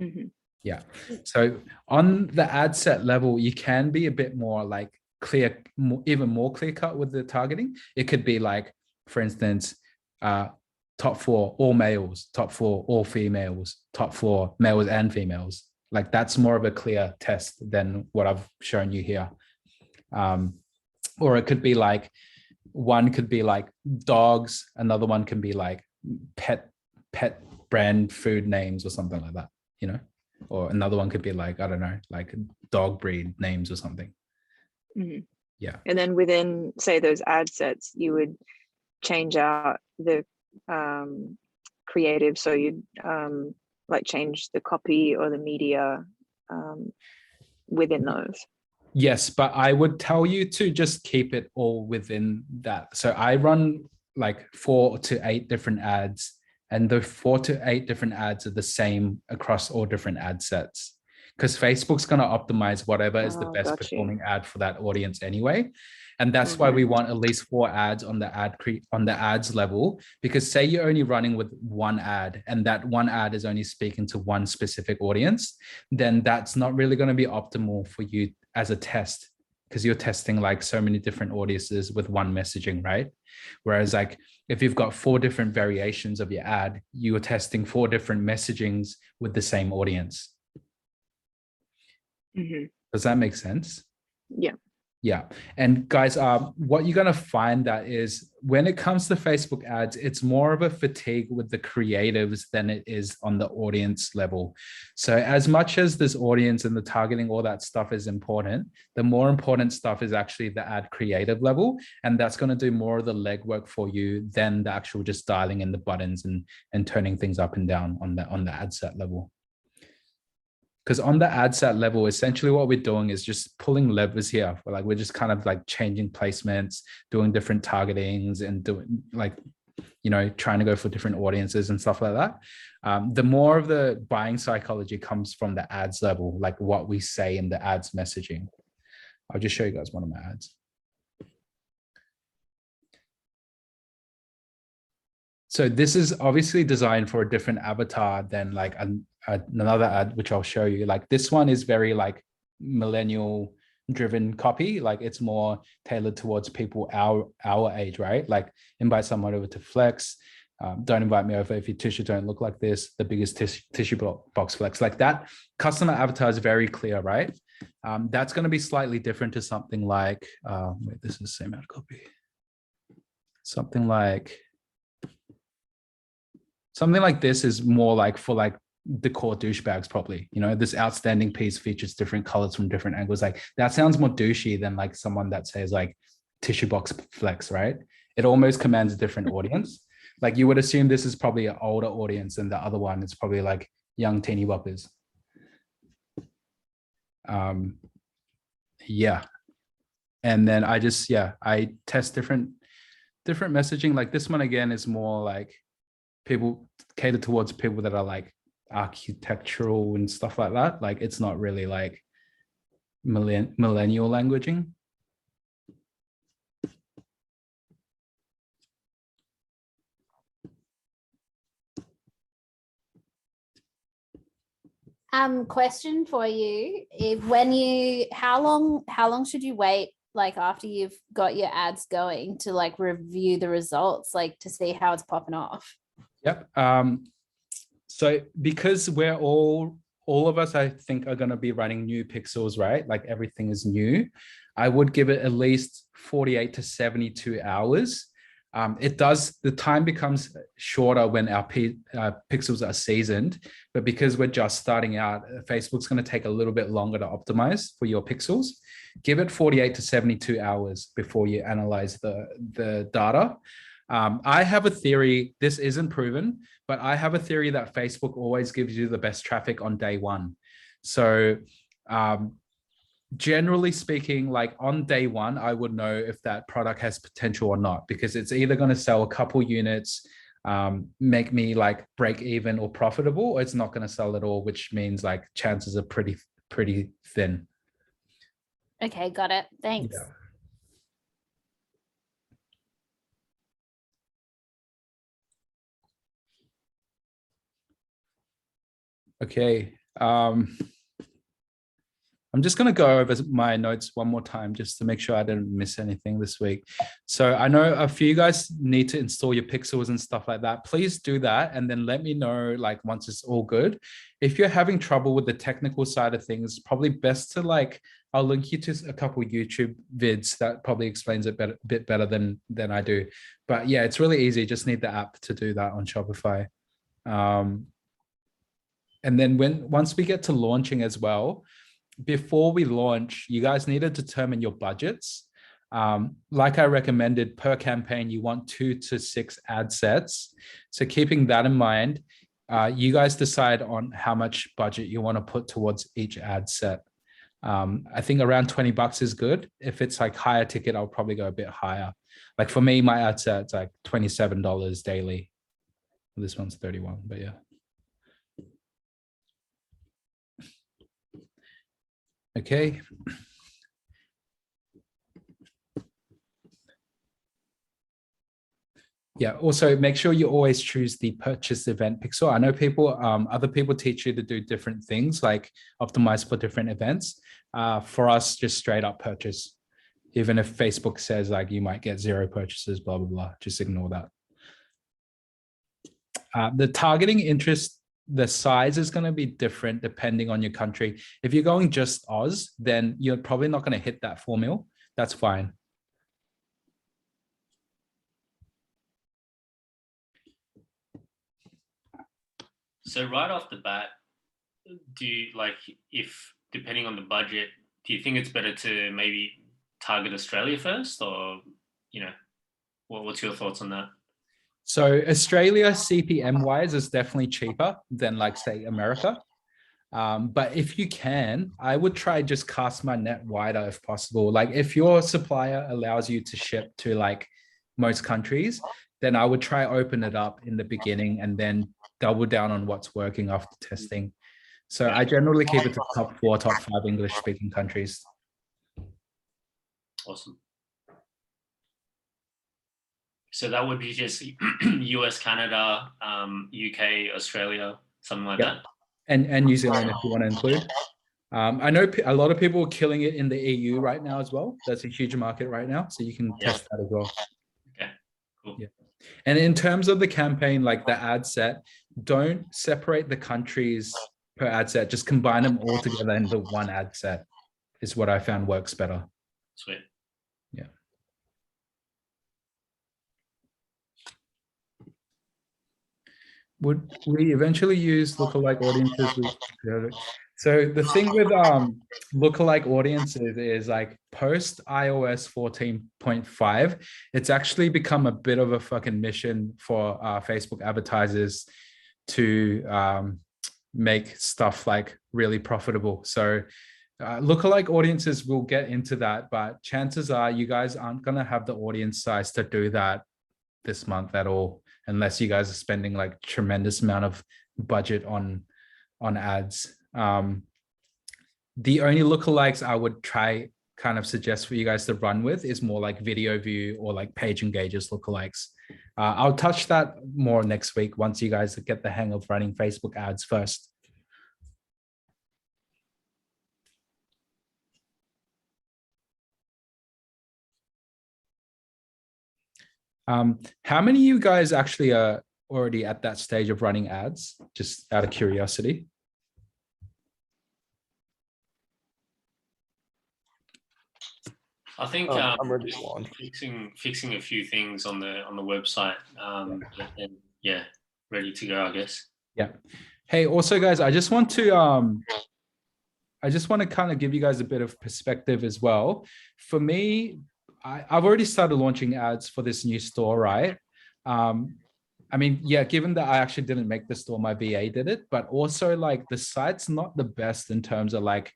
[SPEAKER 5] Mm-hmm.
[SPEAKER 1] Yeah. So on the ad set level, you can be a bit more like clear, even more clear cut with the targeting. It could be like, for instance, top 4 all males, top 4 all females, top 4 males and females. Like that's more of a clear test than what I've shown you here. Or it could be like, one could be like dogs, another one can be like pet brand food names or something like that, you know? Or another one could be like, I don't know, like dog breed names or something.
[SPEAKER 5] Mm-hmm.
[SPEAKER 1] Yeah.
[SPEAKER 5] And then within, say, those ad sets, you would change out the creative. So you'd like change the copy or the media within those.
[SPEAKER 1] Yes, but I would tell you to just keep it all within that. So I run like 4 to 8 different ads, and the 4 to 8 different ads are the same across all different ad sets, because Facebook's going to optimize whatever is the best performing ad for that audience anyway. And that's why we want at least 4 ads on the ads level, because say you're only running with one ad and that one ad is only speaking to one specific audience, then that's not really going to be optimal for you as a test, because you're testing like so many different audiences with one messaging, right? Whereas like if you've got 4 different variations of your ad, you are testing 4 different messagings with the same audience.
[SPEAKER 5] Mm-hmm.
[SPEAKER 1] Does that make sense?
[SPEAKER 5] Yeah.
[SPEAKER 1] Yeah. And guys, what you're going to find that is when it comes to Facebook ads, it's more of a fatigue with the creatives than it is on the audience level. So as much as this audience and the targeting, all that stuff is important, the more important stuff is actually the ad creative level. And that's going to do more of the legwork for you than the actual just dialing in the buttons and turning things up and down on the ad set level. Because on the ad set level, essentially what we're doing is just pulling levers here. We're just kind of like changing placements, doing different targetings, and doing like, you know, trying to go for different audiences and stuff like that. The more of the buying psychology comes from the ads level, like what we say in the ads messaging. I'll just show you guys one of my ads. So this is obviously designed for a different avatar than like another ad, which I'll show you. Like this one is very like millennial driven copy. Like it's more tailored towards people our age, right? Like invite someone over to Flex. Don't invite me over if your tissue don't look like this. The biggest tissue box Flex. Like that customer avatar is very clear, right? That's going to be slightly different to something like, wait, this is the same ad copy. Something like this is more like for like decor douchebags, probably, you know, this outstanding piece features different colors from different angles. Like that sounds more douchey than like someone that says like tissue box Flex, right? It almost commands a different audience. Like you would assume this is probably an older audience, and the other one is probably like young teeny boppers. Yeah. And then I just, I test different messaging. Like this one again is more like people cater towards people that are like architectural and stuff like that. Like it's not really like millennial languaging.
[SPEAKER 4] Question for you. How long should you wait, like after you've got your ads going, to like review the results, like to see how it's popping off?
[SPEAKER 1] Yep. So because we're all of us, I think, are going to be running new pixels, right? Like everything is new. I would give it at least 48 to 72 hours. The time becomes shorter when our pixels are seasoned, but because we're just starting out, Facebook's going to take a little bit longer to optimize for your pixels. Give it 48 to 72 hours before you analyze the data. I have a theory, this isn't proven, but I have a theory that Facebook always gives you the best traffic on day one. So generally speaking, like on day one, I would know if that product has potential or not, because it's either going to sell a couple units, make me like break even or profitable, or it's not going to sell at all, which means like chances are pretty thin.
[SPEAKER 4] Okay, got it. Thanks.
[SPEAKER 1] Yeah. Okay. I'm just going to go over my notes one more time just to make sure I didn't miss anything this week. So I know a few guys need to install your pixels and stuff like that. Please do that. And then let me know like once it's all good. If you're having trouble with the technical side of things, probably best to like, I'll link you to a couple YouTube vids that probably explains it a bit better than I do. But yeah, it's really easy. Just need the app to do that on Shopify. And then once we get to launching as well, before we launch, you guys need to determine your budgets. Like I recommended, per campaign, you want 2 to 6 ad sets. So keeping that in mind, you guys decide on how much budget you want to put towards each ad set. I think around $20 is good. If it's like higher ticket, I'll probably go a bit higher. Like for me, my ad set's like $27 daily. This one's 31, but yeah. Okay. Yeah, also make sure you always choose the purchase event pixel. I know other people teach you to do different things, like optimize for different events. For us, just straight up purchase. Even if Facebook says like you might get 0 purchases, blah, blah, blah, just ignore that. The targeting interest, the size is going to be different depending on your country. If you're going just Oz, then you're probably not going to hit that 4 mil. That's fine.
[SPEAKER 3] So right off the bat, do you like, if depending on the budget, do you think it's better to maybe target Australia first, or, you know, what's your thoughts on that?
[SPEAKER 1] So Australia CPM wise is definitely cheaper than like say America. But if you can, I would try just cast my net wider if possible. Like if your supplier allows you to ship to like most countries, then I would try open it up in the beginning and then double down on what's working after testing. So I generally keep it to top 4, top 5 English speaking countries.
[SPEAKER 3] Awesome. So that would be just US, Canada, UK, Australia, something like that.
[SPEAKER 1] And New Zealand if you want to include. I know a lot of people are killing it in the EU right now as well. That's a huge market right now. So you can test that as well.
[SPEAKER 3] Okay, cool.
[SPEAKER 1] Yeah. And in terms of the campaign, like the ad set, don't separate the countries per ad set. Just combine them all together into one ad set is what I found works better.
[SPEAKER 3] Sweet.
[SPEAKER 1] Yeah. Would we eventually use lookalike audiences? So the thing with lookalike audiences is like post iOS 14.5, it's actually become a bit of a fucking mission for Facebook advertisers to make stuff like really profitable. So lookalike audiences, will get into that, but chances are you guys aren't going to have the audience size to do that this month at all, unless you guys are spending like tremendous amount of budget on ads. The only lookalikes I would try kind of suggest for you guys to run with is more like video view or like page engagers lookalikes. I'll touch that more next week once you guys get the hang of running Facebook ads first. How many of you guys actually are already at that stage of running ads, just out of curiosity?
[SPEAKER 3] I think
[SPEAKER 6] I'm ready to
[SPEAKER 3] just
[SPEAKER 6] launch.
[SPEAKER 3] fixing a few things on the website, and yeah, ready to go, I guess.
[SPEAKER 1] Yeah. Hey, also guys, I just want to kind of give you guys a bit of perspective as well. For me, I've already started launching ads for this new store, right? I mean, yeah, given that I actually didn't make the store, my VA did it, but also like the site's not the best in terms of like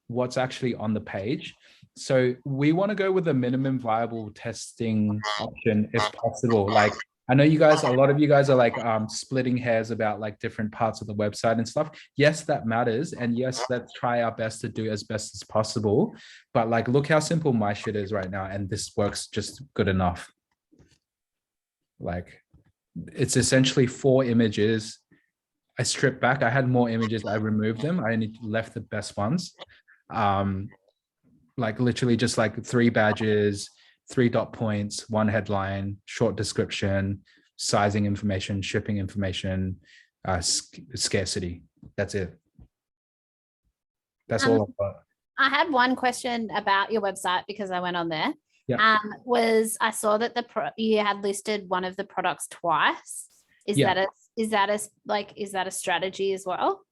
[SPEAKER 1] what's actually on the page. So we want to go with a minimum viable testing option if possible. Like, I know you guys, a lot of you guys are like splitting hairs about like different parts of the website and stuff. Yes, that matters. And yes, let's try our best to do as best as possible. But like, look how simple my shit is right now. And this works just good enough. Like, it's essentially 4 images. I stripped back. I had more images. I removed them. I only left the best ones. Like literally just like 3 badges, 3 dot points, 1 headline, short description, sizing information, shipping information, scarcity. That's it. That's all I've got.
[SPEAKER 4] I had one question about your website because I went on there.
[SPEAKER 1] Yeah.
[SPEAKER 4] I saw that you had listed one of the products twice. Is that a strategy as well?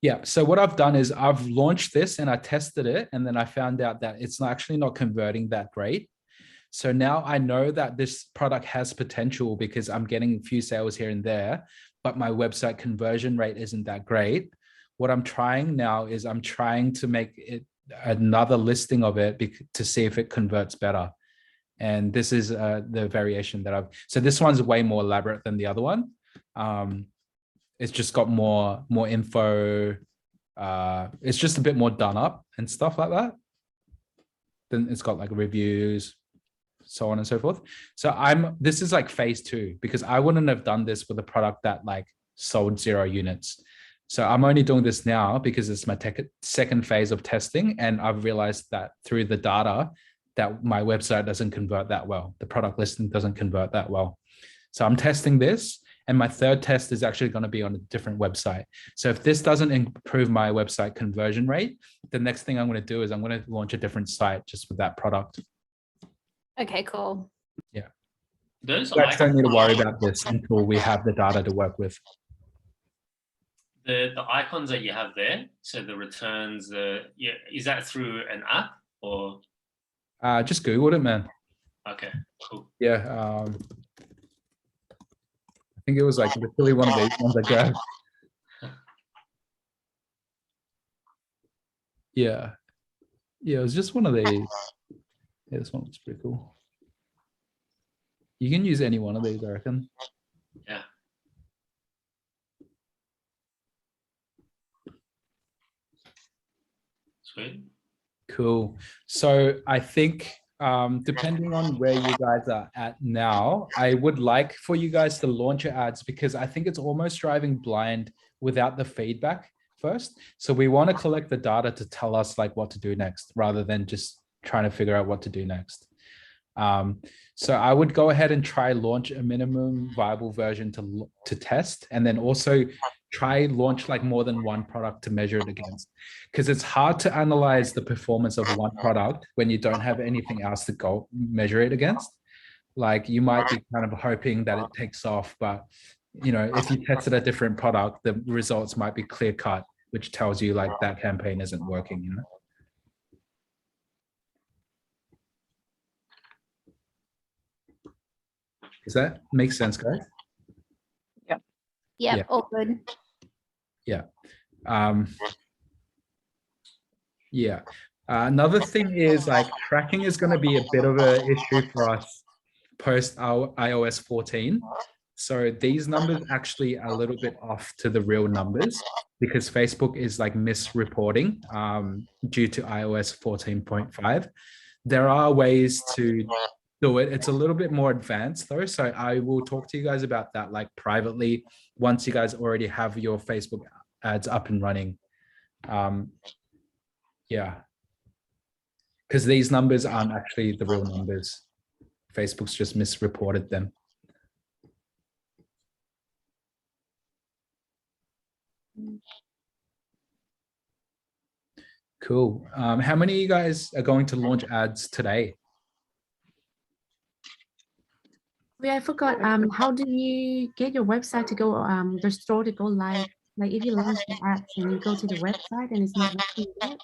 [SPEAKER 1] Yeah. So what I've done is I've launched this and I tested it, and then I found out that it's actually not converting that great. So now I know that this product has potential because I'm getting a few sales here and there, but my website conversion rate isn't that great. What I'm trying now is I'm trying to make it another listing of it to see if it converts better. And this is the variation that so this one's way more elaborate than the other one. It's just got more info. It's just a bit more done up and stuff like that. Then it's got like reviews, so on and so forth. So this is like phase 2, because I wouldn't have done this with a product that like sold 0 units. So I'm only doing this now because it's my second phase of testing. And I've realized that through the data that my website doesn't convert that well. The product listing doesn't convert that well. So I'm testing this. And my third test is actually going to be on a different website. So if this doesn't improve my website conversion rate, the next thing I'm going to do is I'm going to launch a different site just with that product.
[SPEAKER 4] Okay, cool.
[SPEAKER 1] Yeah.
[SPEAKER 3] Those
[SPEAKER 1] You guys don't need to worry about this until we have the data to work with.
[SPEAKER 3] The icons that you have there, so the returns, is that through an app or?
[SPEAKER 1] Just Googled it, man.
[SPEAKER 3] Okay, cool.
[SPEAKER 1] Yeah. I think it was like literally one of these ones I grabbed. Yeah. Yeah, it was just one of these. Yeah, this one looks pretty cool. You can use any one of these, I reckon.
[SPEAKER 3] Yeah. Sweet.
[SPEAKER 1] Cool. So I think depending on where you guys are at now, I would like for you guys to launch your ads, because I think it's almost driving blind without the feedback first. So we want to collect the data to tell us like what to do next, rather than just trying to figure out what to do next. So I would go ahead and try launch a minimum viable version to test, and then also try launch like more than one product to measure it against, because it's hard to analyze the performance of one product when you don't have anything else to go measure it against. Like you might be kind of hoping that it takes off, but you know, if you tested a different product, the results might be clear cut, which tells you like that campaign isn't working, you know? Does that make sense, guys?
[SPEAKER 4] Yeah,
[SPEAKER 1] Yeah.
[SPEAKER 4] all good.
[SPEAKER 1] Yeah. Yeah. Another thing is like tracking is going to be a bit of an issue for us post our iOS 14. So these numbers actually are a little bit off to the real numbers because Facebook is like misreporting due to iOS 14.5. There are ways to do it. It's a little bit more advanced though. So I will talk to you guys about that like privately once you guys already have your Facebook ads up and running. Yeah. Because these numbers aren't actually the real numbers. Facebook's just misreported them. Cool. How many of you guys are going to launch ads today?
[SPEAKER 6] Wait, I forgot. How do you get your website to go? The store to go live. Like if you launch the apps and you go to the website and it's not working yet.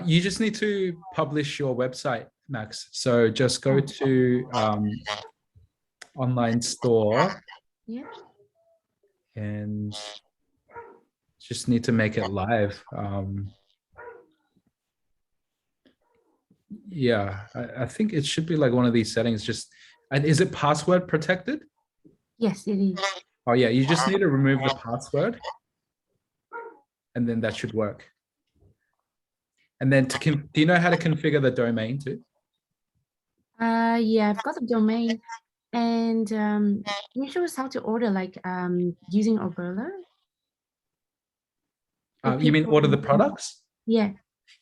[SPEAKER 1] You just need to publish your website, Max. So just go to online store
[SPEAKER 6] Yeah.
[SPEAKER 1] and just need to make it live. Yeah, I think it should be like one of these settings. Just, and is it password protected?
[SPEAKER 6] Yes, it is.
[SPEAKER 1] Oh yeah, you just need to remove the password and then that should work. And then do you know how to configure the domain too?
[SPEAKER 6] Yeah, I've got the domain, and can you show us how to order, like using Oberlo?
[SPEAKER 1] You mean order the products?
[SPEAKER 6] Yeah.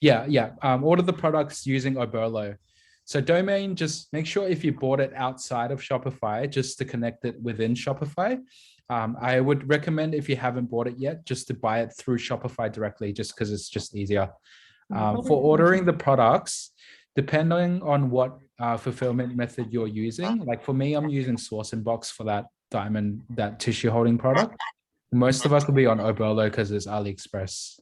[SPEAKER 1] Yeah. Order the products using Oberlo. So domain, just make sure if you bought it outside of Shopify, just to connect it within Shopify. I would recommend if you haven't bought it yet, just to buy it through Shopify directly, just because it's just easier. For ordering the products, depending on what fulfillment method you're using, like for me, I'm using Sourcing for that diamond, that tissue holding product. Most of us will be on Oberlo because it's AliExpress.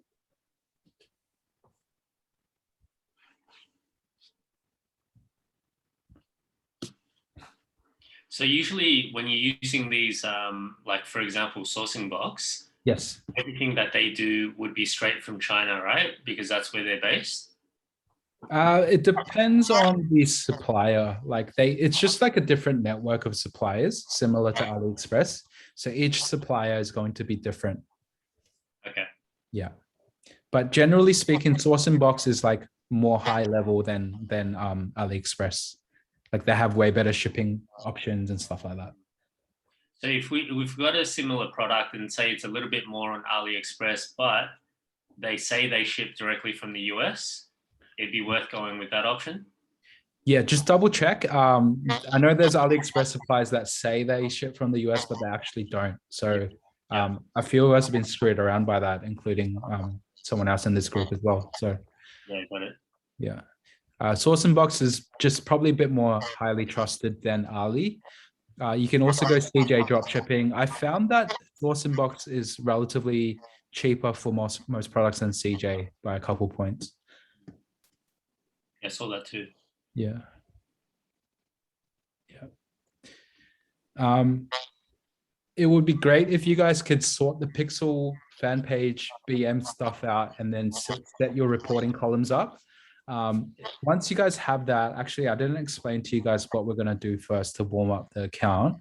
[SPEAKER 3] So usually when you're using these, like for example, Sourcing Box,
[SPEAKER 1] Yes.
[SPEAKER 3] everything that they do would be straight from China, right? Because that's where they're based.
[SPEAKER 1] It depends on the supplier. Like it's just like a different network of suppliers, similar to AliExpress. So each supplier is going to be different.
[SPEAKER 3] Okay.
[SPEAKER 1] Yeah, but generally speaking, Sourcing Box is like more high level than AliExpress. Like they have way better shipping options and stuff like that.
[SPEAKER 3] So if we've got a similar product and say it's a little bit more on AliExpress, but they say they ship directly from the US, it'd be worth going with that option.
[SPEAKER 1] Yeah, just double check. I know there's AliExpress suppliers that say they ship from the US, but they actually don't. So a few of us have been screwed around by that, including someone else in this group as well. So
[SPEAKER 3] yeah, got it.
[SPEAKER 1] Yeah. Sourcing Box is just probably a bit more highly trusted than Ali. You can also go CJ dropshipping. I found that Sourcing Box is relatively cheaper for most products than CJ by a couple points.
[SPEAKER 3] Yeah, I saw that too.
[SPEAKER 1] Yeah. It would be great if you guys could sort the Pixel fan page BM stuff out and then set your reporting columns up. Once you guys have that, actually, I didn't explain to you guys what we're going to do first to warm up the account.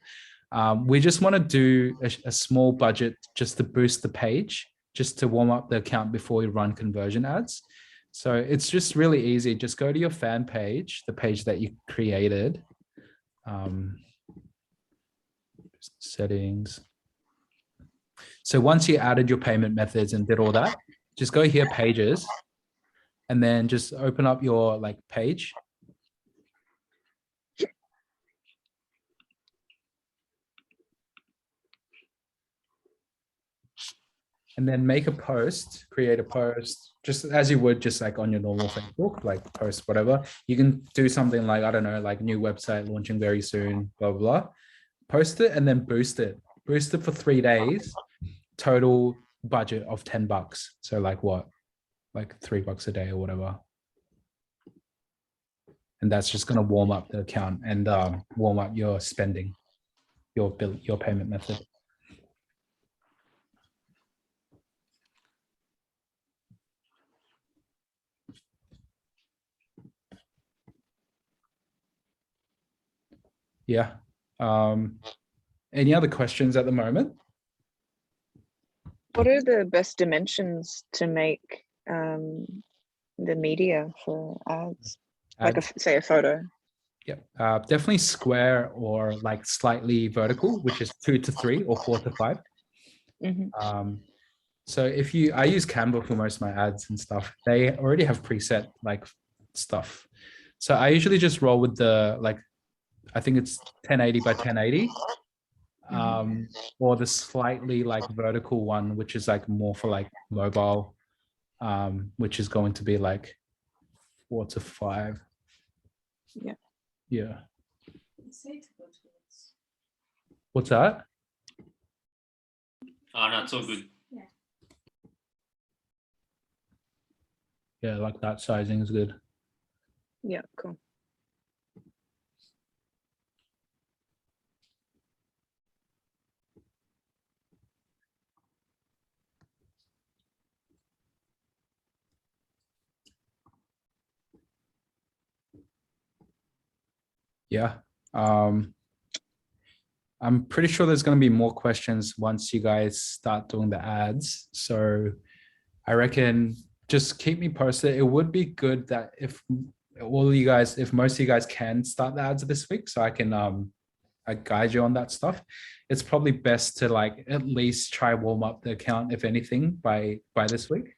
[SPEAKER 1] We just want to do a small budget just to boost the page, just to warm up the account before we run conversion ads. So it's just really easy. Just go to your fan page, the page that you created. Settings. So once you added your payment methods and did all that, just go here, pages, and then just open up your like page. And then make a post, create a post, just as you would just like on your normal Facebook, like post whatever. You can do something like, I don't know, like new website launching very soon, blah, blah, blah. Post it and then boost it. Boost it for 3 days, total budget of $10. So like what? Like $3 a day or whatever. And that's just going to warm up the account and warm up your spending, your payment method. Yeah. Any other questions at the moment?
[SPEAKER 5] What are the best dimensions to make the media for ads? Like
[SPEAKER 1] Ads?
[SPEAKER 5] say a photo.
[SPEAKER 1] Yeah, definitely square or like slightly vertical, which is 2 to 3 or 4 to 5. So I use Canva for most of my ads and stuff. They already have preset like stuff. So I usually just roll with the I think it's 1080 by 1080. Or the slightly like vertical one, which is like more for like mobile, which is going to be like 4 to 5.
[SPEAKER 5] Yeah.
[SPEAKER 1] Yeah. What's that?
[SPEAKER 3] Oh, no, it's all good.
[SPEAKER 1] Yeah, like that sizing is good.
[SPEAKER 5] Yeah, cool.
[SPEAKER 1] Yeah. I'm pretty sure there's going to be more questions once you guys start doing the ads. So I reckon just keep me posted. It would be good that if most of you guys can start the ads this week, so I can I guide you on that stuff. It's probably best to like at least try warm up the account, if anything, by this week.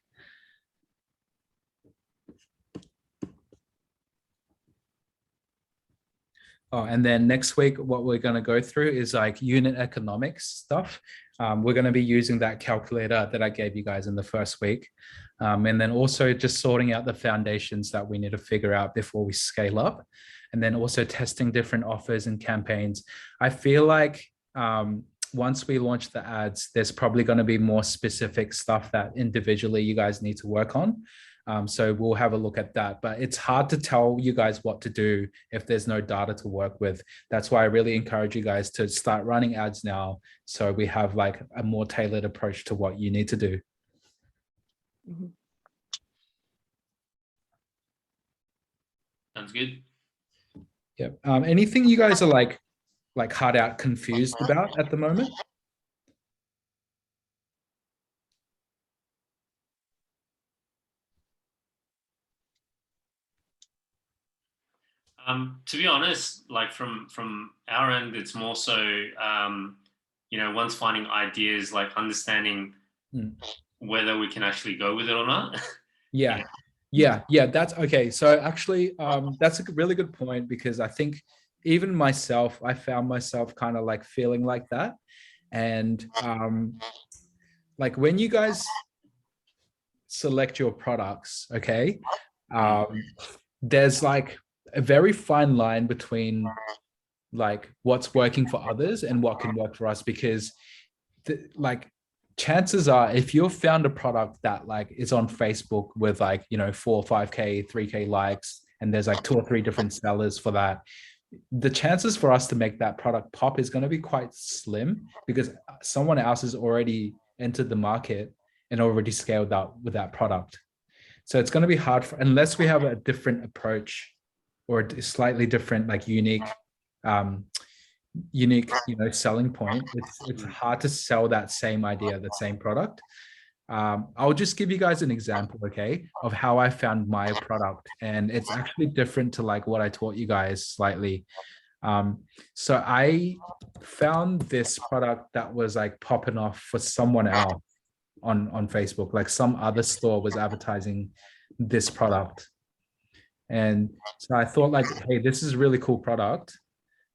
[SPEAKER 1] Oh, and then next week, what we're going to go through is like unit economics stuff. We're going to be using that calculator that I gave you guys in the first week. And then also just sorting out the foundations that we need to figure out before we scale up. And then also testing different offers and campaigns. I feel like once we launch the ads, there's probably going to be more specific stuff that individually you guys need to work on. So we'll have a look at that, but it's hard to tell you guys what to do if there's no data to work with. That's why I really encourage you guys to start running ads now, so we have like a more tailored approach to what you need to do.
[SPEAKER 3] Sounds good.
[SPEAKER 1] Yep. Anything you guys are like hard out confused about at the moment?
[SPEAKER 3] To be honest, like from our end, it's more so, once finding ideas, like understanding whether we can actually go with it or not.
[SPEAKER 1] Yeah. Yeah, that's okay. So actually, that's a really good point, because I think even myself, I found myself kind of like feeling like that. And like when you guys select your products, okay, there's like a very fine line between like what's working for others and what can work for us, because like chances are, if you've found a product that like is on Facebook with like 4 or 5K 3K likes, and there's like 2 or 3 different sellers for that, the chances for us to make that product pop is going to be quite slim, because someone else has already entered the market and already scaled up with that product. So it's going to be hard unless we have a different approach or a slightly different, like unique selling point. It's hard to sell that same idea, the same product. I'll just give you guys an example, okay, of how I found my product, and it's actually different to like what I taught you guys slightly. So I found this product that was like popping off for someone else on Facebook. Like some other store was advertising this product, and so I thought like, hey, this is a really cool product,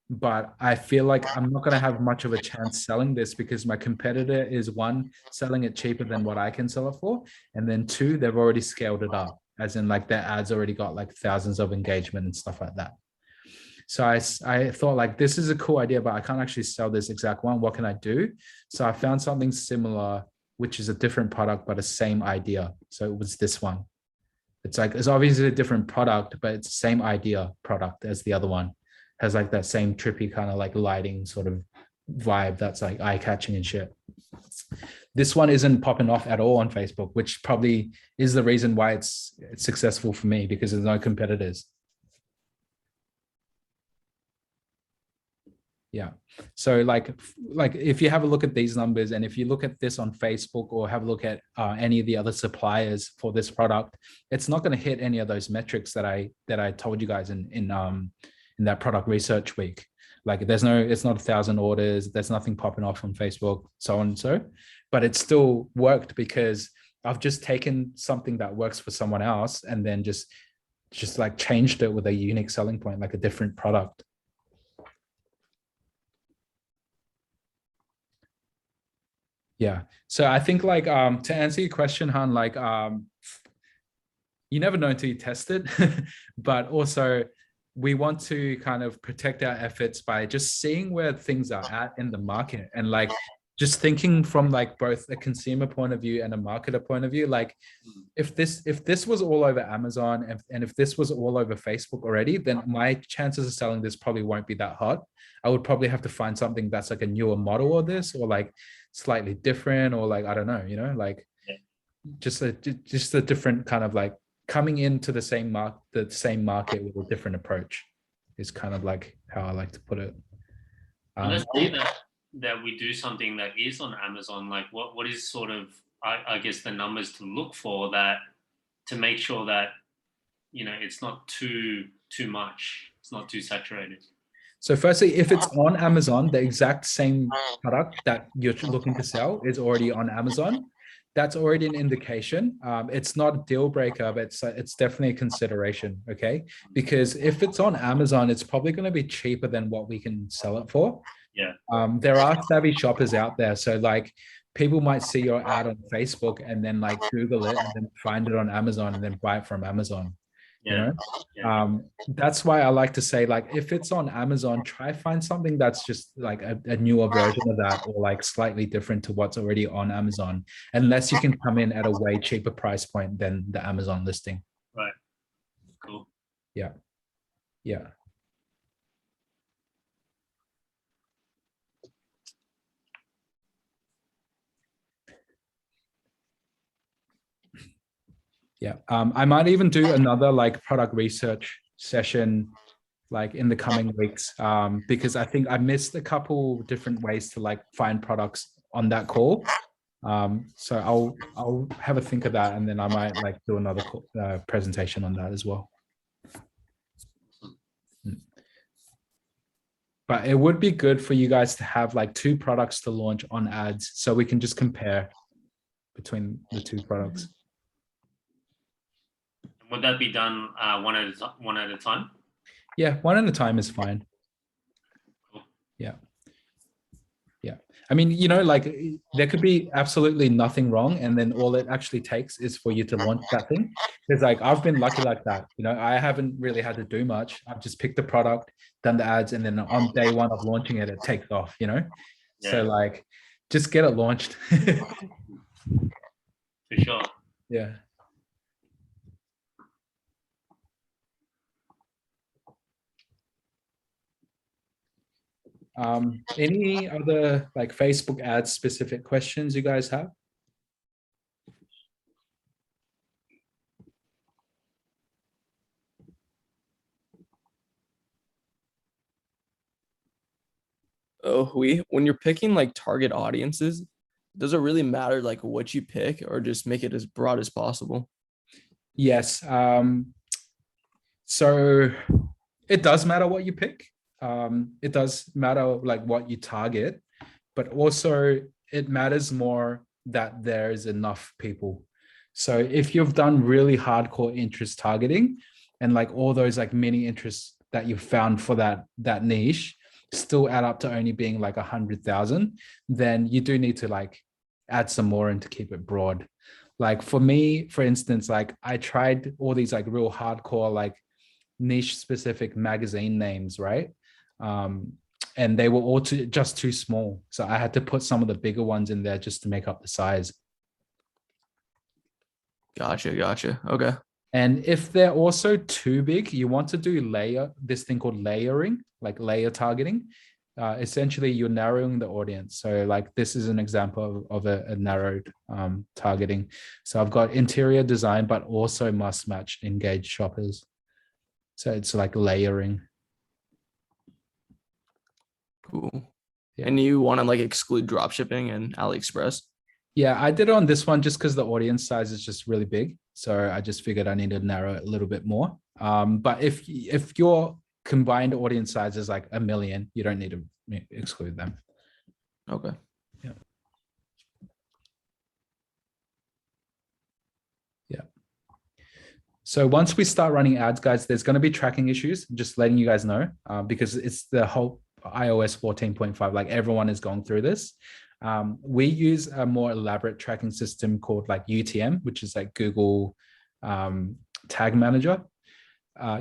[SPEAKER 1] but I feel like I'm not going to have much of a chance selling this, because my competitor is, 1, selling it cheaper than what I can sell it for, and then 2, they've already scaled it up, as in like their ads already got like thousands of engagement and stuff like that. So I thought like, this is a cool idea, but I can't actually sell this exact one. What can I do? So I found something similar, which is a different product, but the same idea. So it was this one. It's obviously a different product, but it's the same idea product as the other one. Has like that same trippy kind of like lighting sort of vibe that's like eye-catching and shit. This one isn't popping off at all on Facebook, which probably is the reason why it's successful for me, because there's no competitors. Yeah. So like if you have a look at these numbers, and if you look at this on Facebook or have a look at any of the other suppliers for this product, it's not going to hit any of those metrics that I told you guys in that product research week. Like it's not 1,000 orders, there's nothing popping off on Facebook, so on and so, but it still worked because I've just taken something that works for someone else and then just like changed it with a unique selling point, like a different product. Yeah. So I think like to answer your question, Han, like you never know until you test it, but also we want to kind of protect our efforts by just seeing where things are at in the market, and like just thinking from like both a consumer point of view and a marketer point of view. Like if this was all over Amazon and if this was all over Facebook already, then my chances of selling this probably won't be that hot. I would probably have to find something that's like a newer model of this, or like slightly different, or like, I don't know, like just a different kind of like coming into the same market with a different approach is kind of like how I like to put it.
[SPEAKER 3] Let's say that we do something that is on Amazon, like what is sort of, I guess, the numbers to look for that to make sure that, it's not too much, it's not too saturated.
[SPEAKER 1] So firstly, if it's on Amazon, the exact same product that you're looking to sell is already on Amazon, that's already an indication. It's not a deal breaker, but it's definitely a consideration, okay? Because if it's on Amazon, it's probably going to be cheaper than what we can sell it for.
[SPEAKER 3] Yeah.
[SPEAKER 1] There are savvy shoppers out there. So like people might see your ad on Facebook and then like Google it and then find it on Amazon and then buy it from Amazon.
[SPEAKER 3] Yeah.
[SPEAKER 1] That's why I like to say, like, if it's on Amazon, try find something that's just like a newer version of that, or like slightly different to what's already on Amazon, unless you can come in at a way cheaper price point than the Amazon listing.
[SPEAKER 3] Right. Cool.
[SPEAKER 1] Yeah. Yeah. I might even do another like product research session like in the coming weeks, because I think I missed a couple different ways to like find products on that call. So I'll have a think of that, and then I might like do another presentation on that as well. But it would be good for you guys to have like 2 products to launch on ads, so we can just compare between the 2 products.
[SPEAKER 3] Would that be done one at a time?
[SPEAKER 1] Yeah, one at a time is fine.
[SPEAKER 3] Cool.
[SPEAKER 1] Yeah. I mean, like there could be absolutely nothing wrong, and then all it actually takes is for you to launch that thing. Because like I've been lucky like that. I haven't really had to do much. I've just picked the product, done the ads, and then on day 1 of launching it, it takes off.
[SPEAKER 3] Yeah.
[SPEAKER 1] So like, just get it launched.
[SPEAKER 3] For sure.
[SPEAKER 1] Yeah. Any other like Facebook ads specific questions you guys have?
[SPEAKER 7] When you're picking like target audiences, does it really matter like what you pick, or just make it as broad as possible?
[SPEAKER 1] Yes. So it does matter what you pick. It does matter like what you target, but also it matters more that there is enough people. So if you've done really hardcore interest targeting, and like all those like mini interests that you've found for that niche still add up to only being like 100,000, then you do need to like add some more and to keep it broad. Like for me, for instance, like I tried all these like real hardcore like niche specific magazine names, right? And they were all just too small. So I had to put some of the bigger ones in there just to make up the size.
[SPEAKER 7] Gotcha. Okay.
[SPEAKER 1] And if they're also too big, you want to do this thing called layering, like layer targeting. Essentially, you're narrowing the audience. So like this is an example of a narrowed targeting. So I've got interior design, but also must match engaged shoppers. So it's like layering.
[SPEAKER 7] Cool.
[SPEAKER 1] Yeah.
[SPEAKER 7] And you want to like exclude dropshipping and AliExpress?
[SPEAKER 1] Yeah, I did it on this one just because the audience size is just really big. So I just figured I need to narrow it a little bit more. But if your combined audience size is like 1 million, you don't need to exclude them.
[SPEAKER 7] Okay.
[SPEAKER 1] Yeah. Yeah. So once we start running ads, guys, there's going to be tracking issues, just letting you guys know, because it's the whole iOS 14.5, like everyone is going through this. We use a more elaborate tracking system called like UTM, which is like Google Tag Manager.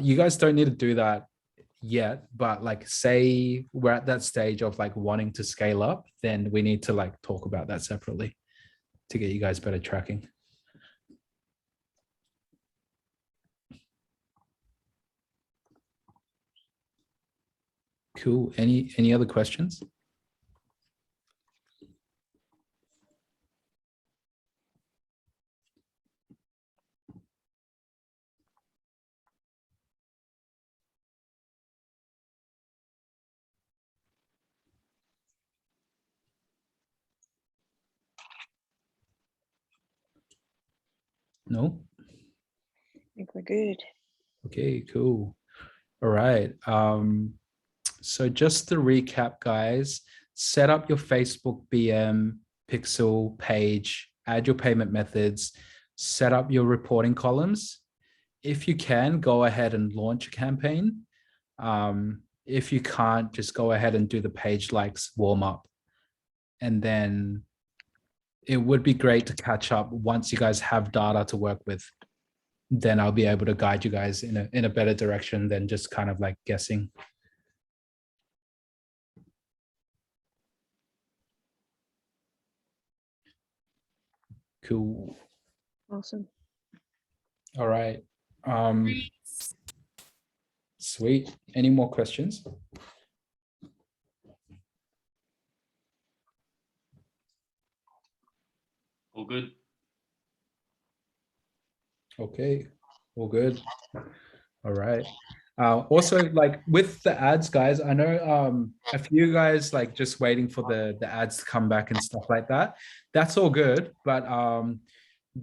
[SPEAKER 1] You guys don't need to do that yet, but like say we're at that stage of like wanting to scale up, then we need to like talk about that separately to get you guys better tracking. Cool. Any other questions? No?
[SPEAKER 5] I think we're good.
[SPEAKER 1] Okay, cool. All right. So just to recap, guys, set up your Facebook BM pixel page, add your payment methods, set up your reporting columns. If you can, go ahead and launch a campaign. If you can't, just go ahead and do the page likes warm up. And then it would be great to catch up once you guys have data to work with. Then I'll be able to guide you guys in a better direction than just kind of like guessing. Cool.
[SPEAKER 5] Awesome.
[SPEAKER 1] All right. Sweet. Any more questions?
[SPEAKER 3] All good.
[SPEAKER 1] Okay. All good. All right. Also, like with the ads, guys, I know a few guys like just waiting for the ads to come back and stuff like that. That's all good, but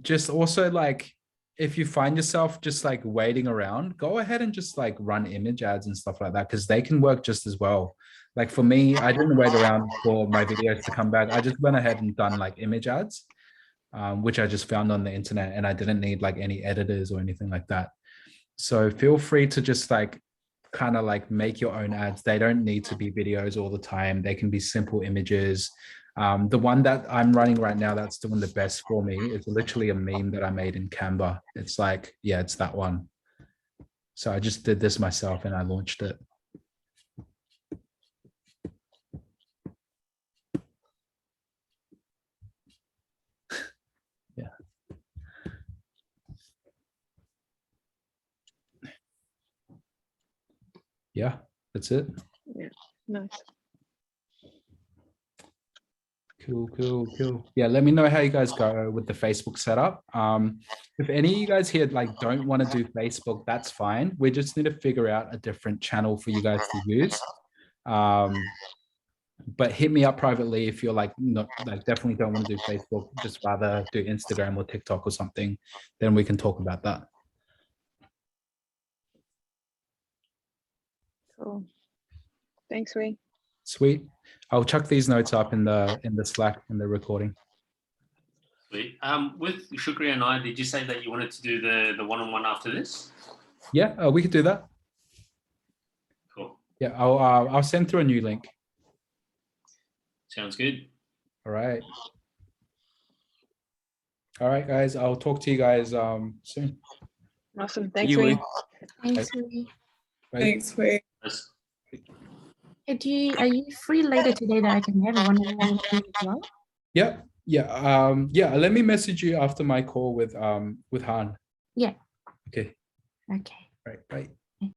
[SPEAKER 1] just also like if you find yourself just like waiting around, go ahead and just like run image ads and stuff like that because they can work just as well. Like for me, I didn't wait around for my videos to come back. I just went ahead and done like image ads, which I just found on the internet, and I didn't need like any editors or anything like that. So feel free to just like kind of like make your own ads. They don't need to be videos all the time. They can be simple images. The one that I'm running right now that's doing the best for me is literally a meme that I made in Canva. It's like, yeah, it's that one. So I just did this myself and I launched it. Yeah. Yeah, that's it.
[SPEAKER 5] Yeah, nice.
[SPEAKER 1] Cool. Yeah, let me know how you guys go with the Facebook setup. If any of you guys here like don't want to do Facebook, that's fine. We just need to figure out a different channel for you guys to use. But hit me up privately if you're like not like definitely don't want to do Facebook, just rather do Instagram or TikTok or something. Then we can talk about that.
[SPEAKER 5] Cool. Thanks, Wei.
[SPEAKER 1] Sweet. I'll chuck these notes up in the Slack in the recording.
[SPEAKER 3] Sweet. With Shukri and I, did you say that you wanted to do the one-on-one after this?
[SPEAKER 1] Yeah, we could do that.
[SPEAKER 3] Cool.
[SPEAKER 1] Yeah, I'll send through a new link.
[SPEAKER 3] Sounds good.
[SPEAKER 1] All right. All right, guys. I'll talk to you guys soon.
[SPEAKER 5] Awesome. Thanks,
[SPEAKER 7] You,
[SPEAKER 5] Wei.
[SPEAKER 7] Wei.
[SPEAKER 6] Thanks, Wei.
[SPEAKER 1] Bye.
[SPEAKER 2] Thanks, Wei.
[SPEAKER 3] That's-
[SPEAKER 6] Hey, are you free later today that I can have a one-on-one with you as well?
[SPEAKER 1] Yeah. Let me message you after my call with Han.
[SPEAKER 6] Yeah.
[SPEAKER 1] Okay.
[SPEAKER 6] Okay.
[SPEAKER 1] Right. Bye.